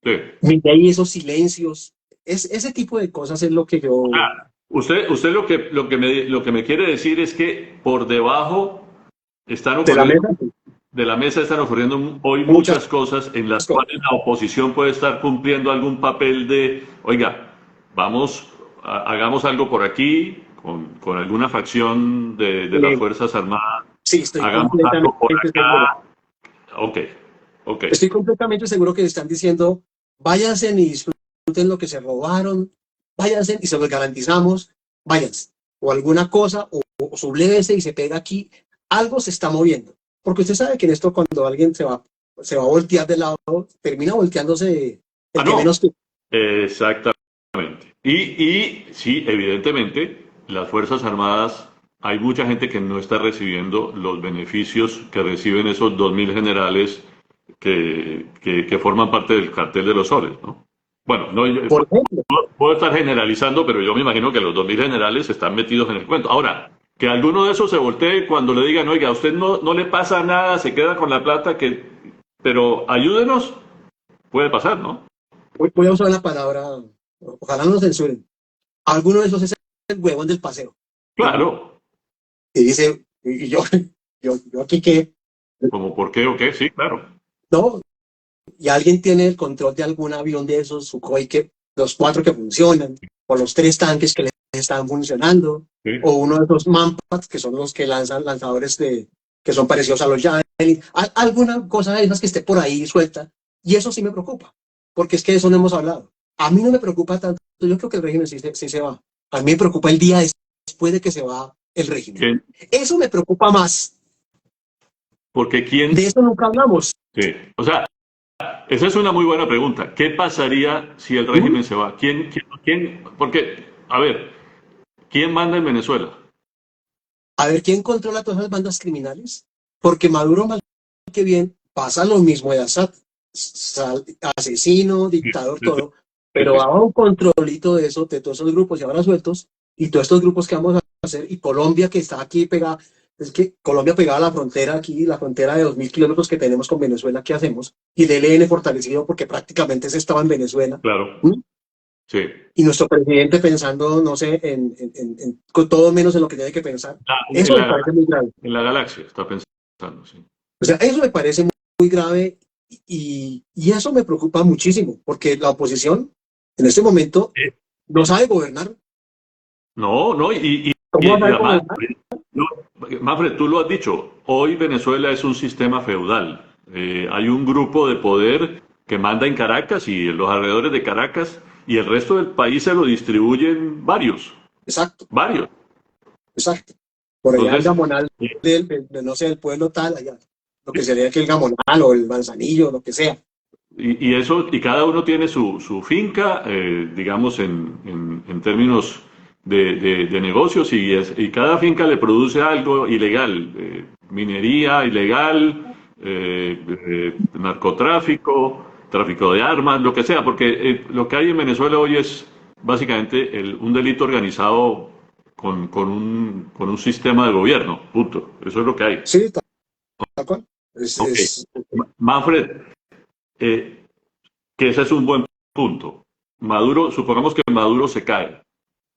sí.
Mira ahí esos silencios. Ese tipo de cosas es lo que yo...
Usted lo que me quiere decir es que por debajo están
De la
ocurriendo,
mesa,
de la mesa están ocurriendo hoy
muchas
muchas cosas en las
cosas.
cuales la oposición puede estar cumpliendo algún papel de, oiga, vamos, hagamos algo por aquí, con alguna facción de las
Eh,
Fuerzas Armadas,
sí, estoy
hagamos algo por
completamente seguro.
acá. Ok, ok.
Estoy completamente seguro que están diciendo, váyanse y disfruten lo que se robaron, váyanse y se los garantizamos, váyanse. O alguna cosa, o sublévese y se pega aquí. Algo se está moviendo. Porque usted sabe que en esto cuando alguien se va a voltear de lado, termina volteándose
Ah,
el que
no,
menos que...
exactamente. Y sí, evidentemente, las Fuerzas Armadas, hay mucha gente que no está recibiendo los beneficios que reciben esos 2.000 generales que forman parte del cartel de los soles, ¿no? Bueno, no,
Por ejemplo,
puedo estar generalizando, pero yo me imagino que los 2.000 generales están metidos en el cuento. Ahora, que alguno de esos se voltee cuando le digan, oiga, a usted no le pasa nada, se queda con la plata, pero ayúdenos, puede pasar, ¿no?
voy a usar la palabra, ojalá no nos censuren. Alguno de esos es el huevón del paseo. ¿Sí?
Claro,
Y dice, y yo, yo aquí que,
como por qué o qué, sí, claro.
no, y alguien tiene el control de algún avión de esos Sukhoi, que los cuatro que funcionan, o los tres tanques que les están funcionando,
Sí,
o uno de esos Manpads, que son los que lanzan lanzadores que son parecidos a los Javelin, alguna cosa de esas que esté por ahí suelta, y eso sí me preocupa, porque es que de eso no hemos hablado. A mí no me preocupa tanto, yo creo que el régimen sí se va. A mí me preocupa el día después de que se va el régimen.
¿quién?
Eso me preocupa más.
Porque quién,
De eso nunca hablamos.
sí. O sea, esa es una muy buena pregunta. ¿Qué pasaría si el
¿Mm?
régimen se va? Porque, a ver, ¿quién manda en Venezuela?
A ver quién controla todas las bandas criminales, porque Maduro mal que bien pasa lo mismo de Assad, asesino,
Sí,
dictador,
sí,
todo,
sí,
pero
sí,
haga un controlito de eso, de todos esos grupos y ahora sueltos, y todos estos grupos que vamos a hacer, y Colombia que está aquí pegada, es que Colombia pegada a la frontera aquí, la frontera de 2.000 kilómetros que tenemos con Venezuela, ¿qué hacemos? Y el ELN fortalecido porque prácticamente se estaba en Venezuela.
claro,
¿Mm?
sí.
Y nuestro presidente pensando, no sé, con todo menos en lo que tiene que pensar.
En
Eso me
la,
parece muy grave.
en la galaxia, está pensando, sí.
O sea, eso me parece muy grave y eso me preocupa muchísimo, porque la oposición en este momento
Eh,
no sabe gobernar.
No, no,
¿Cómo va a
y
saber
además,
gobernar?
no, Manfred, tú lo has dicho, hoy Venezuela es un sistema feudal. Hay un grupo de poder que manda en Caracas y en los alrededores de Caracas, y el resto del país se lo distribuyen varios,
Exacto,
varios.
exacto. Por allá el
Entonces,
gamonal no sé, del pueblo tal, allá. Lo que sería que el gamonal o el manzanillo, lo que sea.
y cada uno tiene su finca, digamos, en términos de negocios, y cada finca le produce algo ilegal, minería ilegal, narcotráfico, tráfico de armas, lo que sea, porque lo que hay en Venezuela hoy es básicamente un delito organizado con un sistema de gobierno, punto. Eso es lo que hay.
Sí, tal cual. Es,
Ok.
es,
Manfred, eh, que ese es un buen punto. Maduro, supongamos que Maduro se cae.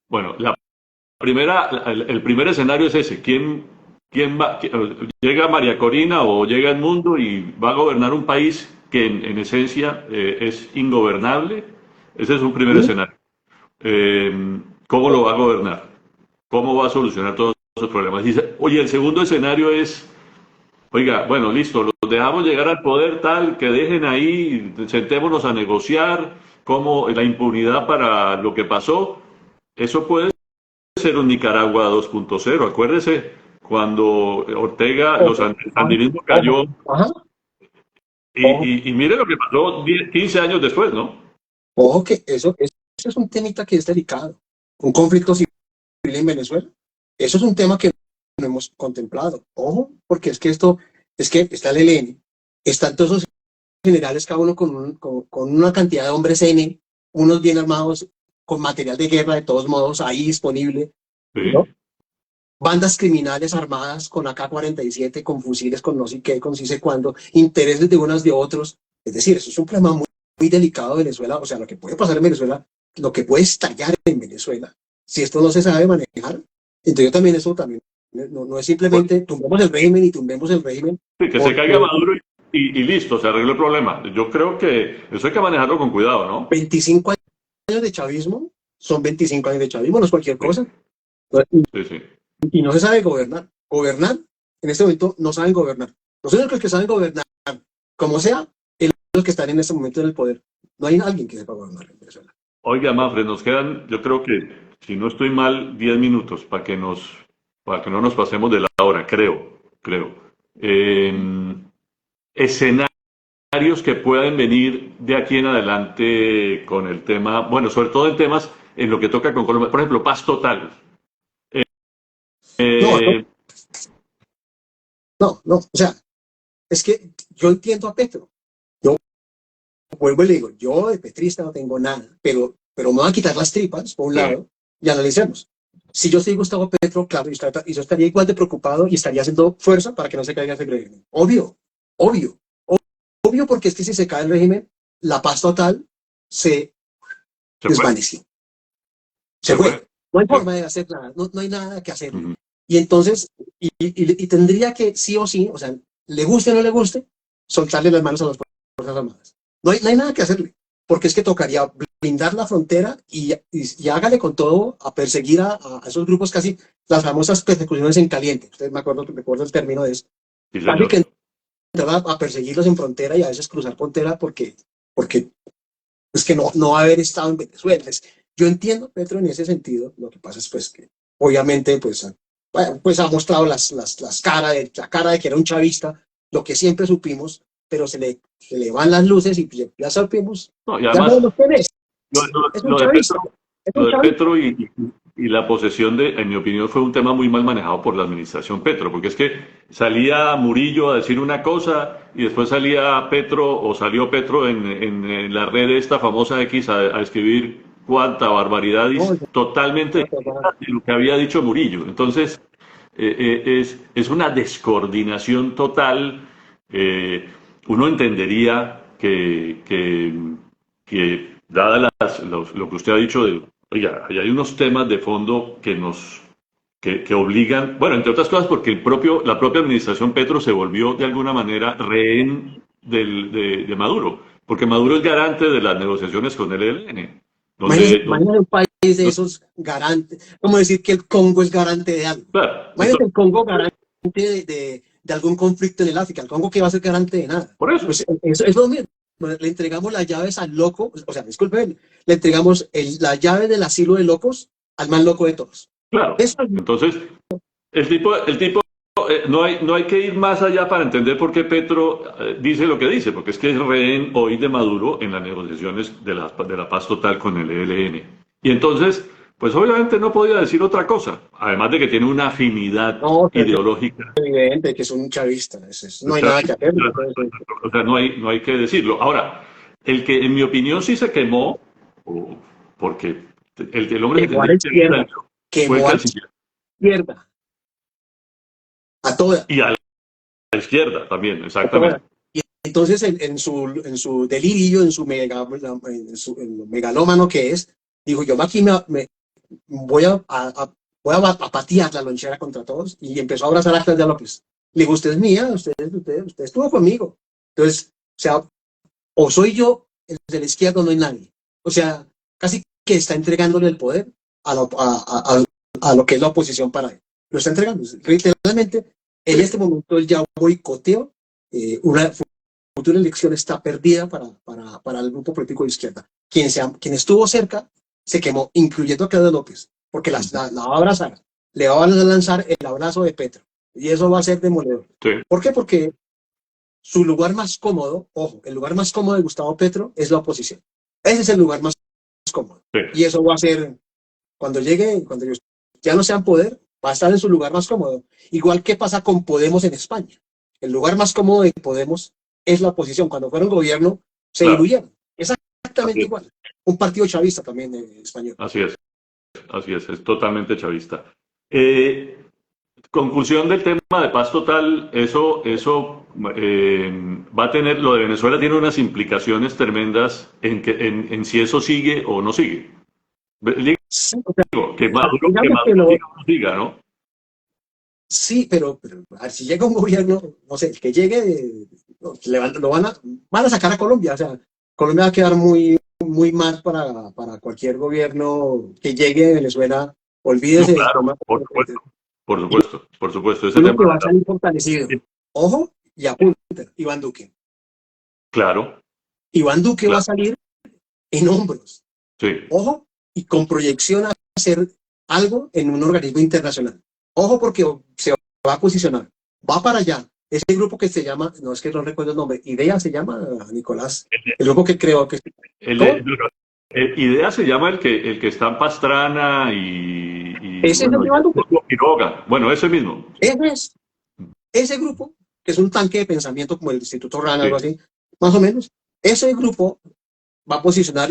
Bueno, el primer escenario es ese. ¿Quién va? Llega María Corina o llega el mundo y va a gobernar un país que en esencia es ingobernable. Ese es un primer
¿Mm?
escenario. ¿Cómo lo va a gobernar? ¿Cómo va a solucionar todos esos problemas? Oye, el segundo escenario es, oiga, bueno, listo, los dejamos llegar al poder tal, que dejen ahí, sentémonos a negociar, como la impunidad para lo que pasó. Eso puede ser un Nicaragua 2.0. Acuérdese, cuando Ortega,
Ojo,
el sandinismo
ojo,
cayó,
ajá, ojo,
y mire lo que pasó 15 años después, ¿no?
ojo que eso es un temita que es delicado. Un conflicto civil en Venezuela. Eso es un tema que no hemos contemplado. Ojo, porque es que esto, es que está el ELN, están todos esos generales, cada uno con una cantidad de hombres N, unos bien armados, con material de guerra de todos modos ahí disponible, ¿no?
Sí.
Bandas criminales armadas con AK-47, con fusiles, con no sé qué, con sí sé cuándo, intereses de unas de otros. Es decir, eso es un problema muy, muy delicado de Venezuela. O sea, lo que puede pasar en Venezuela, lo que puede estallar en Venezuela, si esto no se sabe manejar, entonces yo también eso también, no es simplemente tumbemos el régimen y tumbemos el régimen,
Sí, que se caiga
porque
Maduro y listo, se arregló el problema. Yo creo que eso hay que manejarlo con cuidado, ¿no?
25 años de chavismo son 25 años de chavismo, no es cualquier
Sí,
cosa.
sí, sí.
Y no se sabe gobernar. Gobernar, en este momento, no saben gobernar. Los únicos que saben gobernar, como sea, es los que están en este momento en el poder. No hay alguien que sepa gobernar en Venezuela.
Oiga, Manfred, nos quedan, yo creo que, si no estoy mal, 10 minutos para que no nos pasemos de la hora, creo. Eh, escenarios que puedan venir de aquí en adelante con el tema, bueno, sobre todo en temas en lo que toca con Colombia, por ejemplo, paz total.
No, no,
Eh,
no. O sea, es que yo entiendo a Petro. Yo vuelvo y le digo, yo de petrista no tengo nada, pero me van a quitar las tripas, por un
sí,
lado, y analicemos. Si yo soy Gustavo Petro, claro, yo estaría igual de preocupado y estaría haciendo fuerza para que no se caiga ese régimen. Obvio, obvio, obvio, porque es que si se cae el régimen, la paz total se
se fue,
desvaneció. Se
se fue.
fue. No hay
Sí.
forma de hacer nada, no hay nada que hacerle.
Ujú.
Y entonces, y tendría que sí o sí, o sea, le guste o no le guste, soltarle las manos a las Fuerzas Armadas. No hay nada que hacerle, porque es que tocaría blindar la frontera y hágale con todo a perseguir a esos grupos casi, las famosas persecuciones en caliente. Ustedes recuerdo el término de eso.
Sí,
Casi
señor.
que entrar a perseguirlos en frontera y a veces cruzar frontera porque es que no va a haber estado en Venezuela. Yo entiendo, Petro, en ese sentido. Lo que pasa es pues que obviamente bueno, pues ha mostrado la cara de que era un chavista, lo que siempre supimos, pero se le van las luces y ya sabemos,
No, y
ya
además,
sabemos quién es.
lo,
Es
lo-
un
lo de
chavista,
Petro,
es un
lo de
chavista.
Petro y la posesión de, en mi opinión, fue un tema muy mal manejado por la administración Petro, porque es que salía Murillo a decir una cosa y después salía Petro o salió Petro en la red esta famosa X a escribir cuánta barbaridad y
No,
totalmente distinta de lo que había dicho Murillo. Entonces, es una descoordinación total. eh, Uno entendería que dada lo que usted ha dicho, oiga, hay unos temas de fondo que obligan, bueno, entre otras cosas porque la propia administración Petro se volvió de alguna manera rehén de Maduro, porque Maduro es garante de las negociaciones con el ELN, donde
Imagínate un país de esos garantes, como decir que el Congo es garante de algo.
claro,
Imagínate el Congo garante de algún conflicto en el África. El Congo que va a ser garante de nada.
por eso,
Pues eso es lo mismo. Le entregamos las llaves al loco, o sea, disculpen, le entregamos la llave del asilo de locos al más loco de todos.
claro.
Eso es,
Entonces, el tipo no hay que ir más allá para entender por qué Petro dice lo que dice, porque es que es rehén hoy de Maduro en las negociaciones de la paz total con el ELN. Y entonces, pues obviamente no podía decir otra cosa, además de que tiene una afinidad
no, es
ideológica.
evidente que es un chavista. No hay
Mucha-
nada que hacer.
O sea, no hay que decirlo. Ahora, el que en mi opinión sí se quemó, porque el hombre se
Quemó a
tendría
la
que haber
izquierda,
salido, fue el
quemó a la
canciller.
izquierda, a toda.
Y a la izquierda también,
A toda.
exactamente.
Entonces, en su delirio, en lo megalómano que es, dijo, yo aquí voy a patear la lonchera contra todos, y empezó a abrazar a Claudia López. Le dijo, usted es mía, usted estuvo conmigo. Entonces, o sea, o soy yo, el de la izquierda, no hay nadie. O sea, casi que está entregándole el poder a lo que es la oposición para él. Lo está entregando. Literalmente, en este momento él ya boicoteó una futura elección, está perdida para el grupo político de izquierda. Quien estuvo cerca se quemó, incluyendo a Claudia López, porque la va a abrazar, le va a lanzar el abrazo de Petro, y eso va a ser demoledor.
Sí,
¿Por qué? Porque su lugar más cómodo, ojo, el lugar más cómodo de Gustavo Petro es la oposición. Ese es el lugar más cómodo.
sí,
Y eso va a ser, cuando ellos ya no sean poder, va a estar en su lugar más cómodo. Igual que pasa con Podemos en España. El lugar más cómodo de Podemos es la oposición. Cuando fueron gobierno, se
claro.
diluyeron.
Así
Exactamente
es,
igual. Un partido chavista también español.
así es totalmente chavista. Eh, Conclusión del tema de paz total, eso va a tener, lo de Venezuela tiene unas implicaciones tremendas en si eso sigue o no sigue.
Sí, o sea,
Que Maduro,
digamos que lo,
diga, ¿no?
sí, pero a ver, si llega un gobierno, no sé, el que llegue, lo van a sacar a Colombia. O sea, Colombia va a quedar muy mal para cualquier gobierno que llegue de Venezuela.
No,
Olvídese del
claro,
tema.
por supuesto, por
Y
supuesto, por supuesto. Ese
uno
tema
que va
de
a salir fortalecido.
la...
Ojo, y apunta, Iván Duque.
Claro,
Iván Duque va a
claro,
salir en hombros.
sí.
Ojo, y con proyección a hacer algo en un organismo internacional. Ojo, porque se va a posicionar. Va para allá. Ese grupo que se llama, no es que no recuerdo el nombre, IDEA se llama, Nicolás. El grupo que creo que...
El,
¿Cómo?
IDEA se llama el que está en Pastrana
Ese es el
bueno,
de
y
Iván Duque.
Quiroga. Bueno, ese mismo.
Ese es. Ese grupo, que es un tanque de pensamiento como el Instituto RAN, algo
Sí.
así, más o menos. Ese grupo va a posicionar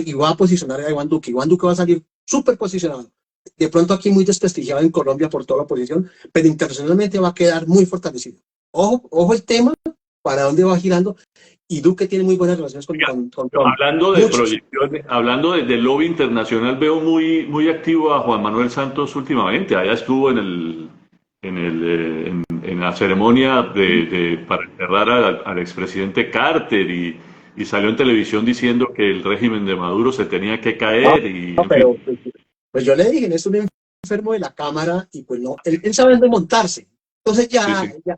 a Iván Duque. Iván Duque va a salir súper posicionado. De pronto aquí muy desprestigiado en Colombia por toda la oposición, pero internacionalmente va a quedar muy fortalecido. Ojo, ojo el tema, para dónde va girando. Y Duque tiene muy buenas relaciones con Trump.
Hablando de
Muchas.
proyecciones, hablando de lobby internacional, veo muy activo a Juan Manuel Santos últimamente. Allá estuvo en la ceremonia para enterrar al expresidente Carter y salió en televisión diciendo que el régimen de Maduro se tenía que
No,
caer y,
no,
en
pero
fin.
pues yo le dije, es un enfermo de la cámara y pues no, él sabe dónde montarse. Entonces
Sí, sí.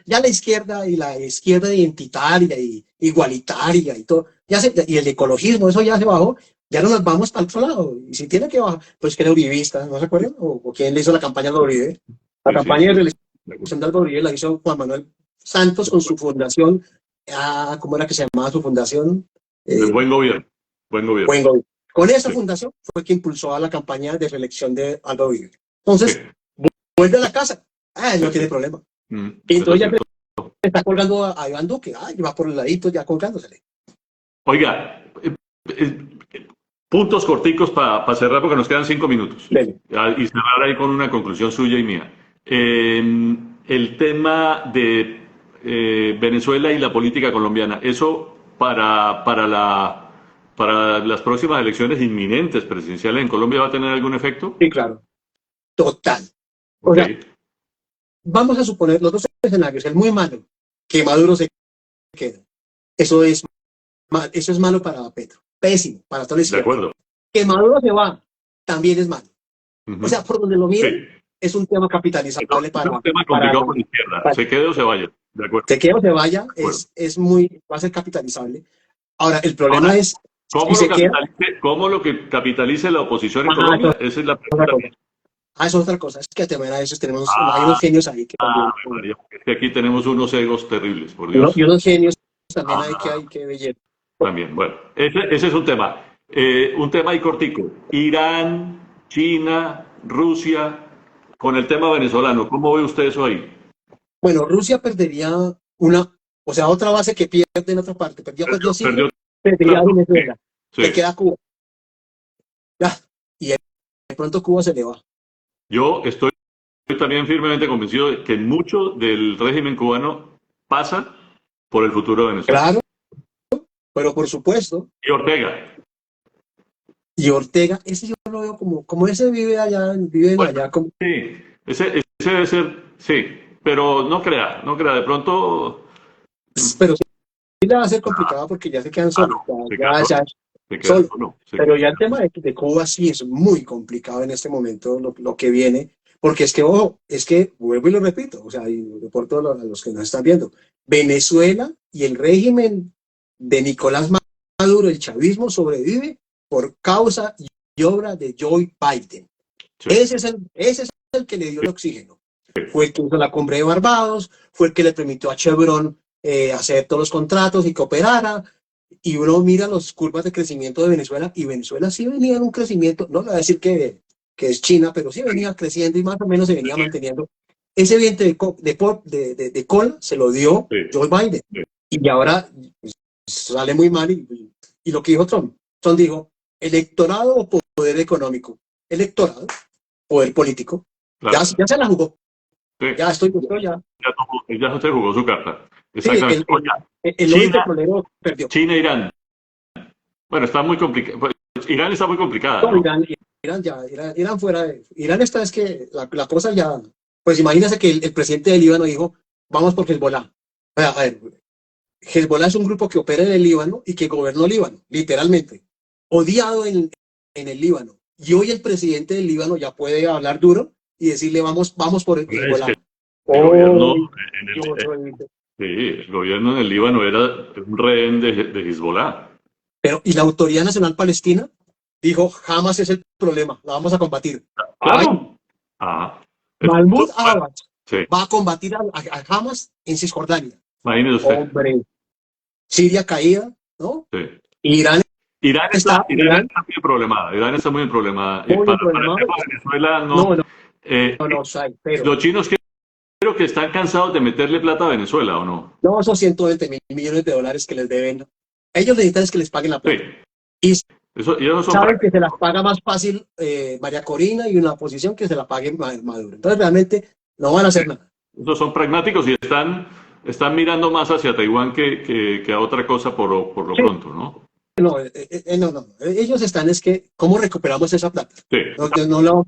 ya la izquierda y la izquierda identitaria y igualitaria y todo, y el ecologismo, eso ya se bajó, ya no nos vamos para el otro lado. Y si tiene que bajar, pues que era uribista, ¿no se acuerdan? O quién le hizo la campaña a Uribe. La
Sí, sí,
campaña de
sí.
reelección
De acuerdo.
de Álvaro Uribe la hizo Juan Manuel Santos con su fundación, ¿cómo era que se llamaba su fundación?
El
Eh,
buen gobierno. Buen gobierno.
Buen Gobierno. Con esa
Sí,
fundación fue que impulsó a la campaña de reelección de Álvaro Uribe.
sí,
Entonces, vuelve a la casa. Él no
sí,
tiene
sí.
problema. Y
Eso es
entonces ya
cierto.
se está colgando a Iván Duque. Y va por el ladito ya colgándosele.
Oiga, puntos corticos para cerrar porque nos quedan 5 minutos.
Dele.
Y cerrar ahí con una conclusión suya y mía. El tema de Venezuela y la política colombiana, eso para las próximas elecciones inminentes presidenciales en Colombia va a tener algún efecto?
Sí, claro. Total. O
Ok,
sea, vamos a suponer los dos escenarios. El muy malo, que Maduro se queda. Eso es, eso es malo para Petro. Pésimo para toda la
de
izquierda.
acuerdo.
Que Maduro se va, también es malo. O
Ujú.
sea, por donde lo
Sí,
miren, es un tema
no,
capitalizable
es un tema
para,
complicado con la izquierda.
para
Se quede o se vaya. De acuerdo,
se quede o se vaya,
de acuerdo.
va a ser capitalizable. Ahora, el
Ahora,
problema es, si se queda,
cómo lo que capitalice la oposición en
eso
Colombia? Esa es la
es otra
pregunta
cosa.
mía.
Es otra cosa. Es que también a veces hay unos
Ah,
genios ahí que también,
María, es que aquí tenemos unos egos terribles, por
y
Dios.
unos genios también
Ah,
hay que belleza.
también, bueno, ese es un tema. Un tema ahí cortico. Irán, China, Rusia, con el tema venezolano, ¿cómo ve usted eso ahí?
Bueno, Rusia perdería o sea, otra base que pierde en otra parte. Perdió Siria,
Perdió
perdería
otra, sí,
Venezuela. Le
sí.
queda Cuba. Ya, y de pronto Cuba se le va.
Yo estoy también firmemente convencido de que mucho del régimen cubano pasa por el futuro de Venezuela.
Claro, pero por supuesto.
Y Ortega.
Y Ortega, ese yo lo veo como ese viven
Bueno,
allá como...
sí, ese debe ser, sí, pero no crea, de pronto,
Pero sí le va a ser complicado porque ya se quedan solos.
claro, se queda solo, se queda
Solo.
solo, se
Pero ya el
queda
tema de Cuba sí es muy complicado en este momento, lo que viene, porque es que, ojo, es que, vuelvo y lo repito, o sea, y por todos los que nos están viendo, Venezuela y el régimen de Nicolás Maduro, el chavismo, sobrevive por causa y obra de Joe Biden.
sí,
Ese es el que le dio el oxígeno. Fue el que hizo la cumbre de Barbados, fue el que le permitió a Chevron hacer todos los contratos y que operara. Y uno mira las curvas de crecimiento de Venezuela, y Venezuela sí venía en un crecimiento, no le voy a decir que es China, pero sí venía creciendo y más o menos se venía manteniendo. Ese viento de cola se lo dio
sí,
Joe Biden.
sí,
Y ahora sale muy mal. Y lo que dijo Trump dijo, electorado o poder económico. Electorado, poder político. Ya,
claro,
ya se la jugó.
sí,
Estoy ya.
ya se jugó su carta,
Sí,
exactamente. Oiga,
el lobby
China,
petrolero perdió.
China, Irán, bueno, está muy complicado, Irán está muy complicada,
No,
¿no?
Irán Irán fuera de... Irán esta es que la cosa ya... Pues imagínese que el presidente del Líbano dijo, vamos por Hezbollah. A ver, Hezbollah es un grupo que opera en el Líbano y que gobernó Líbano, literalmente. Odiado en el Líbano. Y hoy el presidente del Líbano ya puede hablar duro y decirle, vamos por
Es que
Hezbollah.
el gobierno
Oh,
en sí, el gobierno en el Líbano era un rehén de Hezbollah.
pero, y la Autoridad Nacional Palestina dijo, jamás es el problema, la vamos a combatir. Ay,
Claro. Ah,
Mahmoud Abbas
sí,
va a combatir a Hamas en Cisjordania.
imagínese usted.
Hombre, Siria caída, ¿no?
Sí.
Irán
Irán
está, Irán
está muy problemada. Irán está muy problemada.
muy
Para el
problemado.
tema de Venezuela,
No, no,
eh,
no, pero
los chinos creo que están cansados de meterle plata a Venezuela, ¿o no?
no, esos 120.000 millones de dólares que les deben. Ellos necesitan es que les paguen la
Sí.
plata. Y
Y esos son
saben que se las
prácticos.
paga más fácil María Corina y una oposición que se la pague Maduro. Entonces realmente no van a hacer nada.
Esos son pragmáticos y están mirando más hacia Taiwán que a otra cosa por lo
Sí,
pronto, ¿no?
no, no. Ellos están es que, ¿cómo recuperamos esa plata?
Sí.
No, no,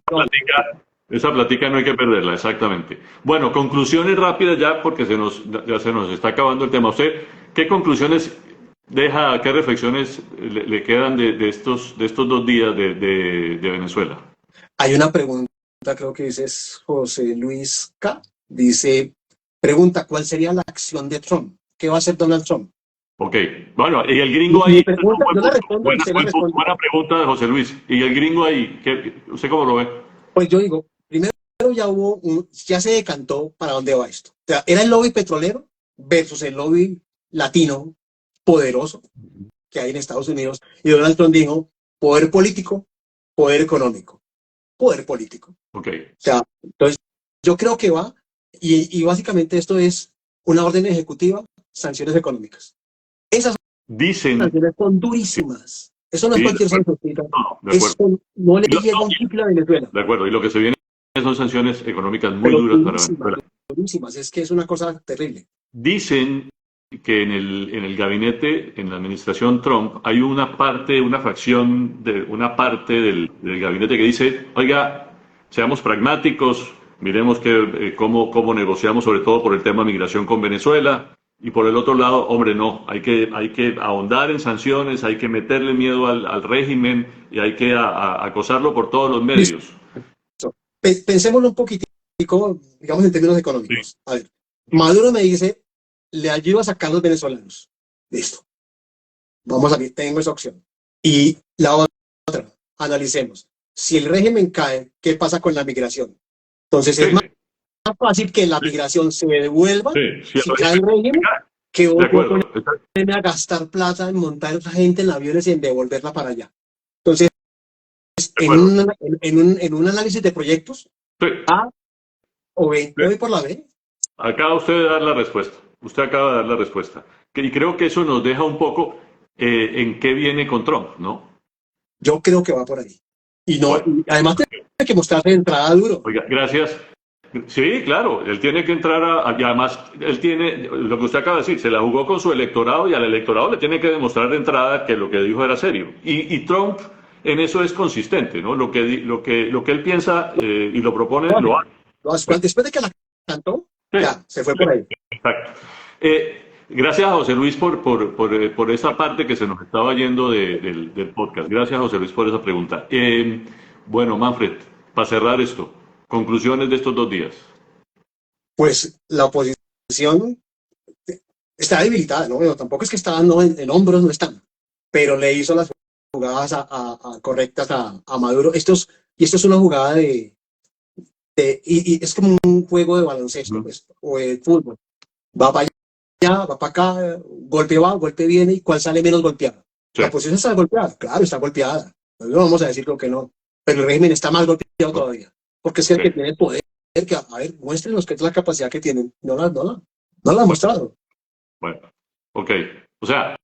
Esa platica no hay que perderla, exactamente. Bueno, conclusiones rápidas ya porque ya se nos está acabando el tema. ¿Usted qué conclusiones deja, qué reflexiones le quedan de estos 2 días de Venezuela?
Hay una pregunta, creo que dice José Luis K. Dice, pregunta, ¿cuál sería la acción de Trump? ¿Qué va a hacer Donald Trump?
Ok, bueno, y el
Y
gringo
mi
ahí,
pregunta, yo la respondo y usted la responde.
buena pregunta de José Luis. Y el gringo ahí, ¿usted cómo lo ve?
Pues yo digo, primero ya se decantó para dónde va esto. O sea, era el lobby petrolero versus el lobby latino poderoso que hay en Estados Unidos. Y Donald Trump dijo, poder político, poder económico, poder político.
Ok,
O sea, entonces yo creo que va, y básicamente esto es una orden ejecutiva, sanciones económicas. Esas
dicen,
sanciones son durísimas. Eso no es
sí,
cualquier sancioncita.
de acuerdo,
Eso no le
y lo-
llega un triple a Venezuela.
de acuerdo, y lo que se viene son sanciones económicas muy
Pero
duras para
durísimas,
Venezuela.
durísimas. Es que es una cosa terrible.
Dicen que en el gabinete, en la administración Trump, hay una facción, una parte del gabinete que dice, oiga, seamos pragmáticos, miremos cómo negociamos, sobre todo por el tema de migración con Venezuela, y por el otro lado, hombre, no, hay que ahondar en sanciones, hay que meterle miedo al régimen y hay que acosarlo por todos los
Listo.
medios.
Pensémoslo un poquitico, digamos en términos
Sí,
económicos. A ver, Maduro me dice, le ayudo a sacar a los venezolanos. Listo. Vamos a ver, tengo esa opción. Y la otra, analicemos. Si el régimen cae, ¿qué pasa con la migración? Entonces
sí,
es más fácil que la migración se devuelva
sí, sí,
si cae el régimen que
de
yo
acuerdo.
ponerme a gastar plata en montar a otra gente en aviones y en devolverla para allá. Entonces,
De acuerdo.
en un análisis de proyectos,
Sí,
A o B,
sí.
me voy por la B.
Acaba usted de dar la respuesta. Usted acaba de dar la respuesta. Y creo que eso nos deja un poco en qué viene con Trump, ¿no?
Yo creo que va por ahí. Y no,
Bueno,
y además tiene que mostrar de entrada duro.
oiga, gracias. Sí, claro, él tiene que entrar y además él tiene, lo que usted acaba de decir, se la jugó con su electorado y al electorado le tiene que demostrar de entrada que lo que dijo era serio. Y Trump en eso es consistente, ¿no? Lo que él piensa y lo propone, lo hace.
Después de que la cantó,
Sí,
ya, se fue
sí,
por ahí.
exacto. Gracias a José Luis por esa parte que se nos estaba yendo del podcast. Gracias, José Luis, por esa pregunta. Bueno, Manfred, para cerrar esto, conclusiones de estos 2 días.
Pues la oposición está debilitada, ¿no? Bueno, tampoco es que está dando en hombros, no están, pero le hizo las jugadas correctas a Maduro. Y esto es una jugada y es como un juego de baloncesto,
Ujú.
pues, o de fútbol. Va para allá, va para acá, golpe va, golpe viene, y cuál sale menos golpeado.
Sí,
La oposición está golpeada, claro, está golpeada. No vamos a decir lo que no, pero el régimen está más golpeado todavía, porque es el que
ok,
tiene el poder. Que, a ver, muéstrenos qué es la capacidad que tienen. No la han mostrado.
bueno, ok. O sea,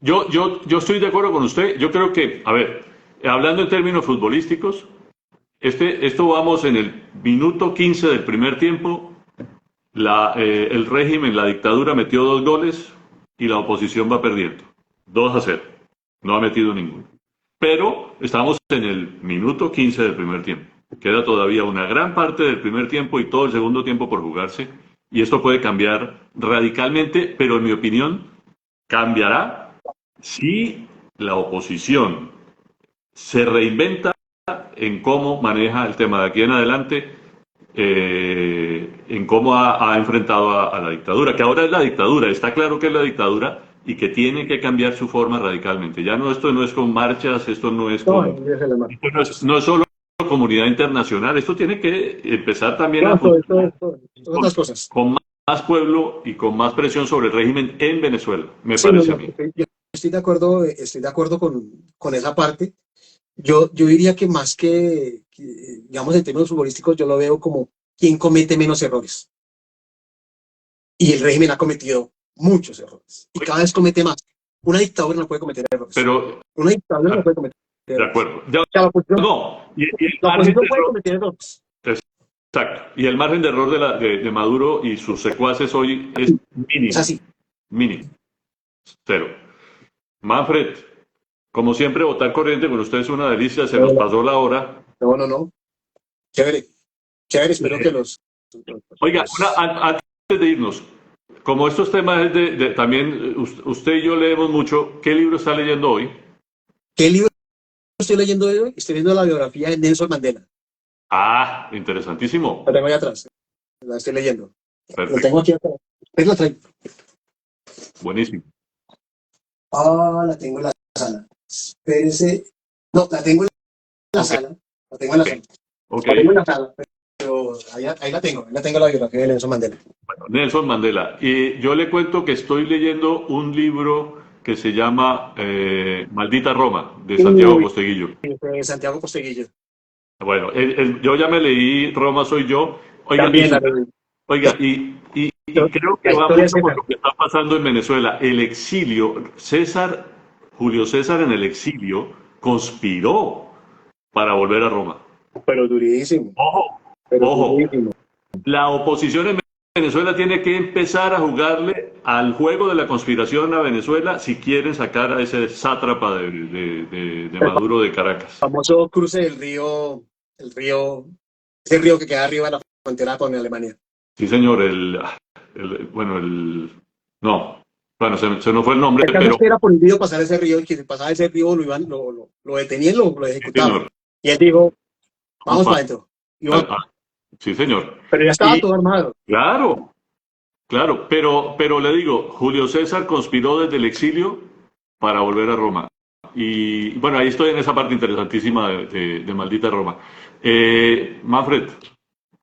yo estoy de acuerdo con usted. Yo creo que, a ver, hablando en términos futbolísticos, esto vamos en el minuto 15 del primer tiempo. El régimen, la dictadura metió 2 goles y la oposición va perdiendo. 2-0. No ha metido ninguno. Pero estamos en el minuto 15 del primer tiempo. Queda todavía una gran parte del primer tiempo y todo el segundo tiempo por jugarse. Y esto puede cambiar radicalmente, pero en mi opinión cambiará si la oposición se reinventa en cómo maneja el tema de aquí en adelante, en cómo ha enfrentado a la dictadura, que ahora es la dictadura, está claro que es la dictadura y que tiene que cambiar su forma radicalmente. Ya no, esto no es con marchas, esto no es
No,
con, no es solo comunidad internacional, esto tiene que empezar también a funcionar
otras cosas.
con más pueblo y con más presión sobre el régimen en Venezuela, me
Sí, no,
parece a
no,
mí.
yo estoy de acuerdo con esa parte. Yo diría que más digamos, en términos futbolísticos, yo lo veo como quien comete menos errores. Y el régimen ha cometido muchos errores. Y cada vez comete más. Una dictadura no puede cometer errores.
Pero,
Una dictadura no puede cometer
de
errores.
acuerdo. Ya,
O sea,
no, y el
la
margen
oposición
de
puede
error,
cometer errores.
exacto, y el margen de error de Maduro y sus secuaces hoy es
Es
mínimo,
así.
mínimo, cero. Manfred, como siempre, votar corriente con usted es una delicia, se nos pasó la hora.
No, no, no. Chévere. Chévere, espero que
Oiga, antes de irnos, como estos temas es también usted y yo leemos mucho, ¿qué libro está leyendo hoy?
¿Qué libro estoy leyendo hoy? Estoy leyendo la biografía de Nelson Mandela.
Ah,
La
interesantísimo.
tengo ahí atrás. La estoy leyendo. Lo
Perfecto,
tengo aquí atrás. La traigo.
buenísimo.
Ah, la tengo en la sala. Espérese. No, la tengo en la
Ok,
sala. La tengo en la sala.
ok.
La tengo en la sala. Pero ahí la tengo. Ahí la tengo la biografía de Nelson Mandela.
Nelson Mandela. Y yo le cuento que estoy leyendo un libro que se llama Maldita Roma, de Santiago
Uy,
Posteguillo.
Santiago Posteguillo.
Bueno, yo ya me leí Roma soy yo. Oiga,
También la leí.
y creo que
La
va
historia de
mucho con
César.
lo que está pasando en Venezuela. El exilio, Julio César en el exilio, conspiró para volver a Roma.
Pero durísimo.
Ojo,
Pero
ojo.
durísimo.
La oposición en Venezuela tiene que empezar a jugarle al juego de la conspiración a Venezuela si quieren sacar a ese sátrapa de
El
Maduro de Caracas.
famoso cruce del río, ese río que queda arriba de la frontera con Alemania.
Sí, señor, no, bueno, se nos fue el nombre,
El caso es
pero
que era prohibido pasar ese río y que si pasaba ese río lo detenían, lo
sí,
ejecutaban.
señor,
Y él dijo,
vamos
vamos para adentro.
sí, señor.
Pero ya estaba
Y
todo armado.
claro, claro, pero le digo, Julio César conspiró desde el exilio para volver a Roma. Y bueno, ahí estoy en esa parte interesantísima de Maldita Roma. Manfred,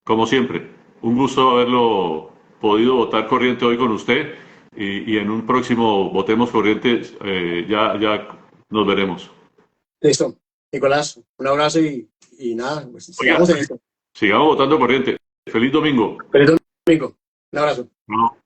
como siempre, un gusto haberlo podido votar corriente hoy con usted y en un próximo votemos corriente ya nos veremos.
Listo. Nicolás, un abrazo y nada, pues
Oiga,
sigamos en esto.
sigamos votando corriente. Feliz domingo.
Feliz domingo. Un abrazo.
No.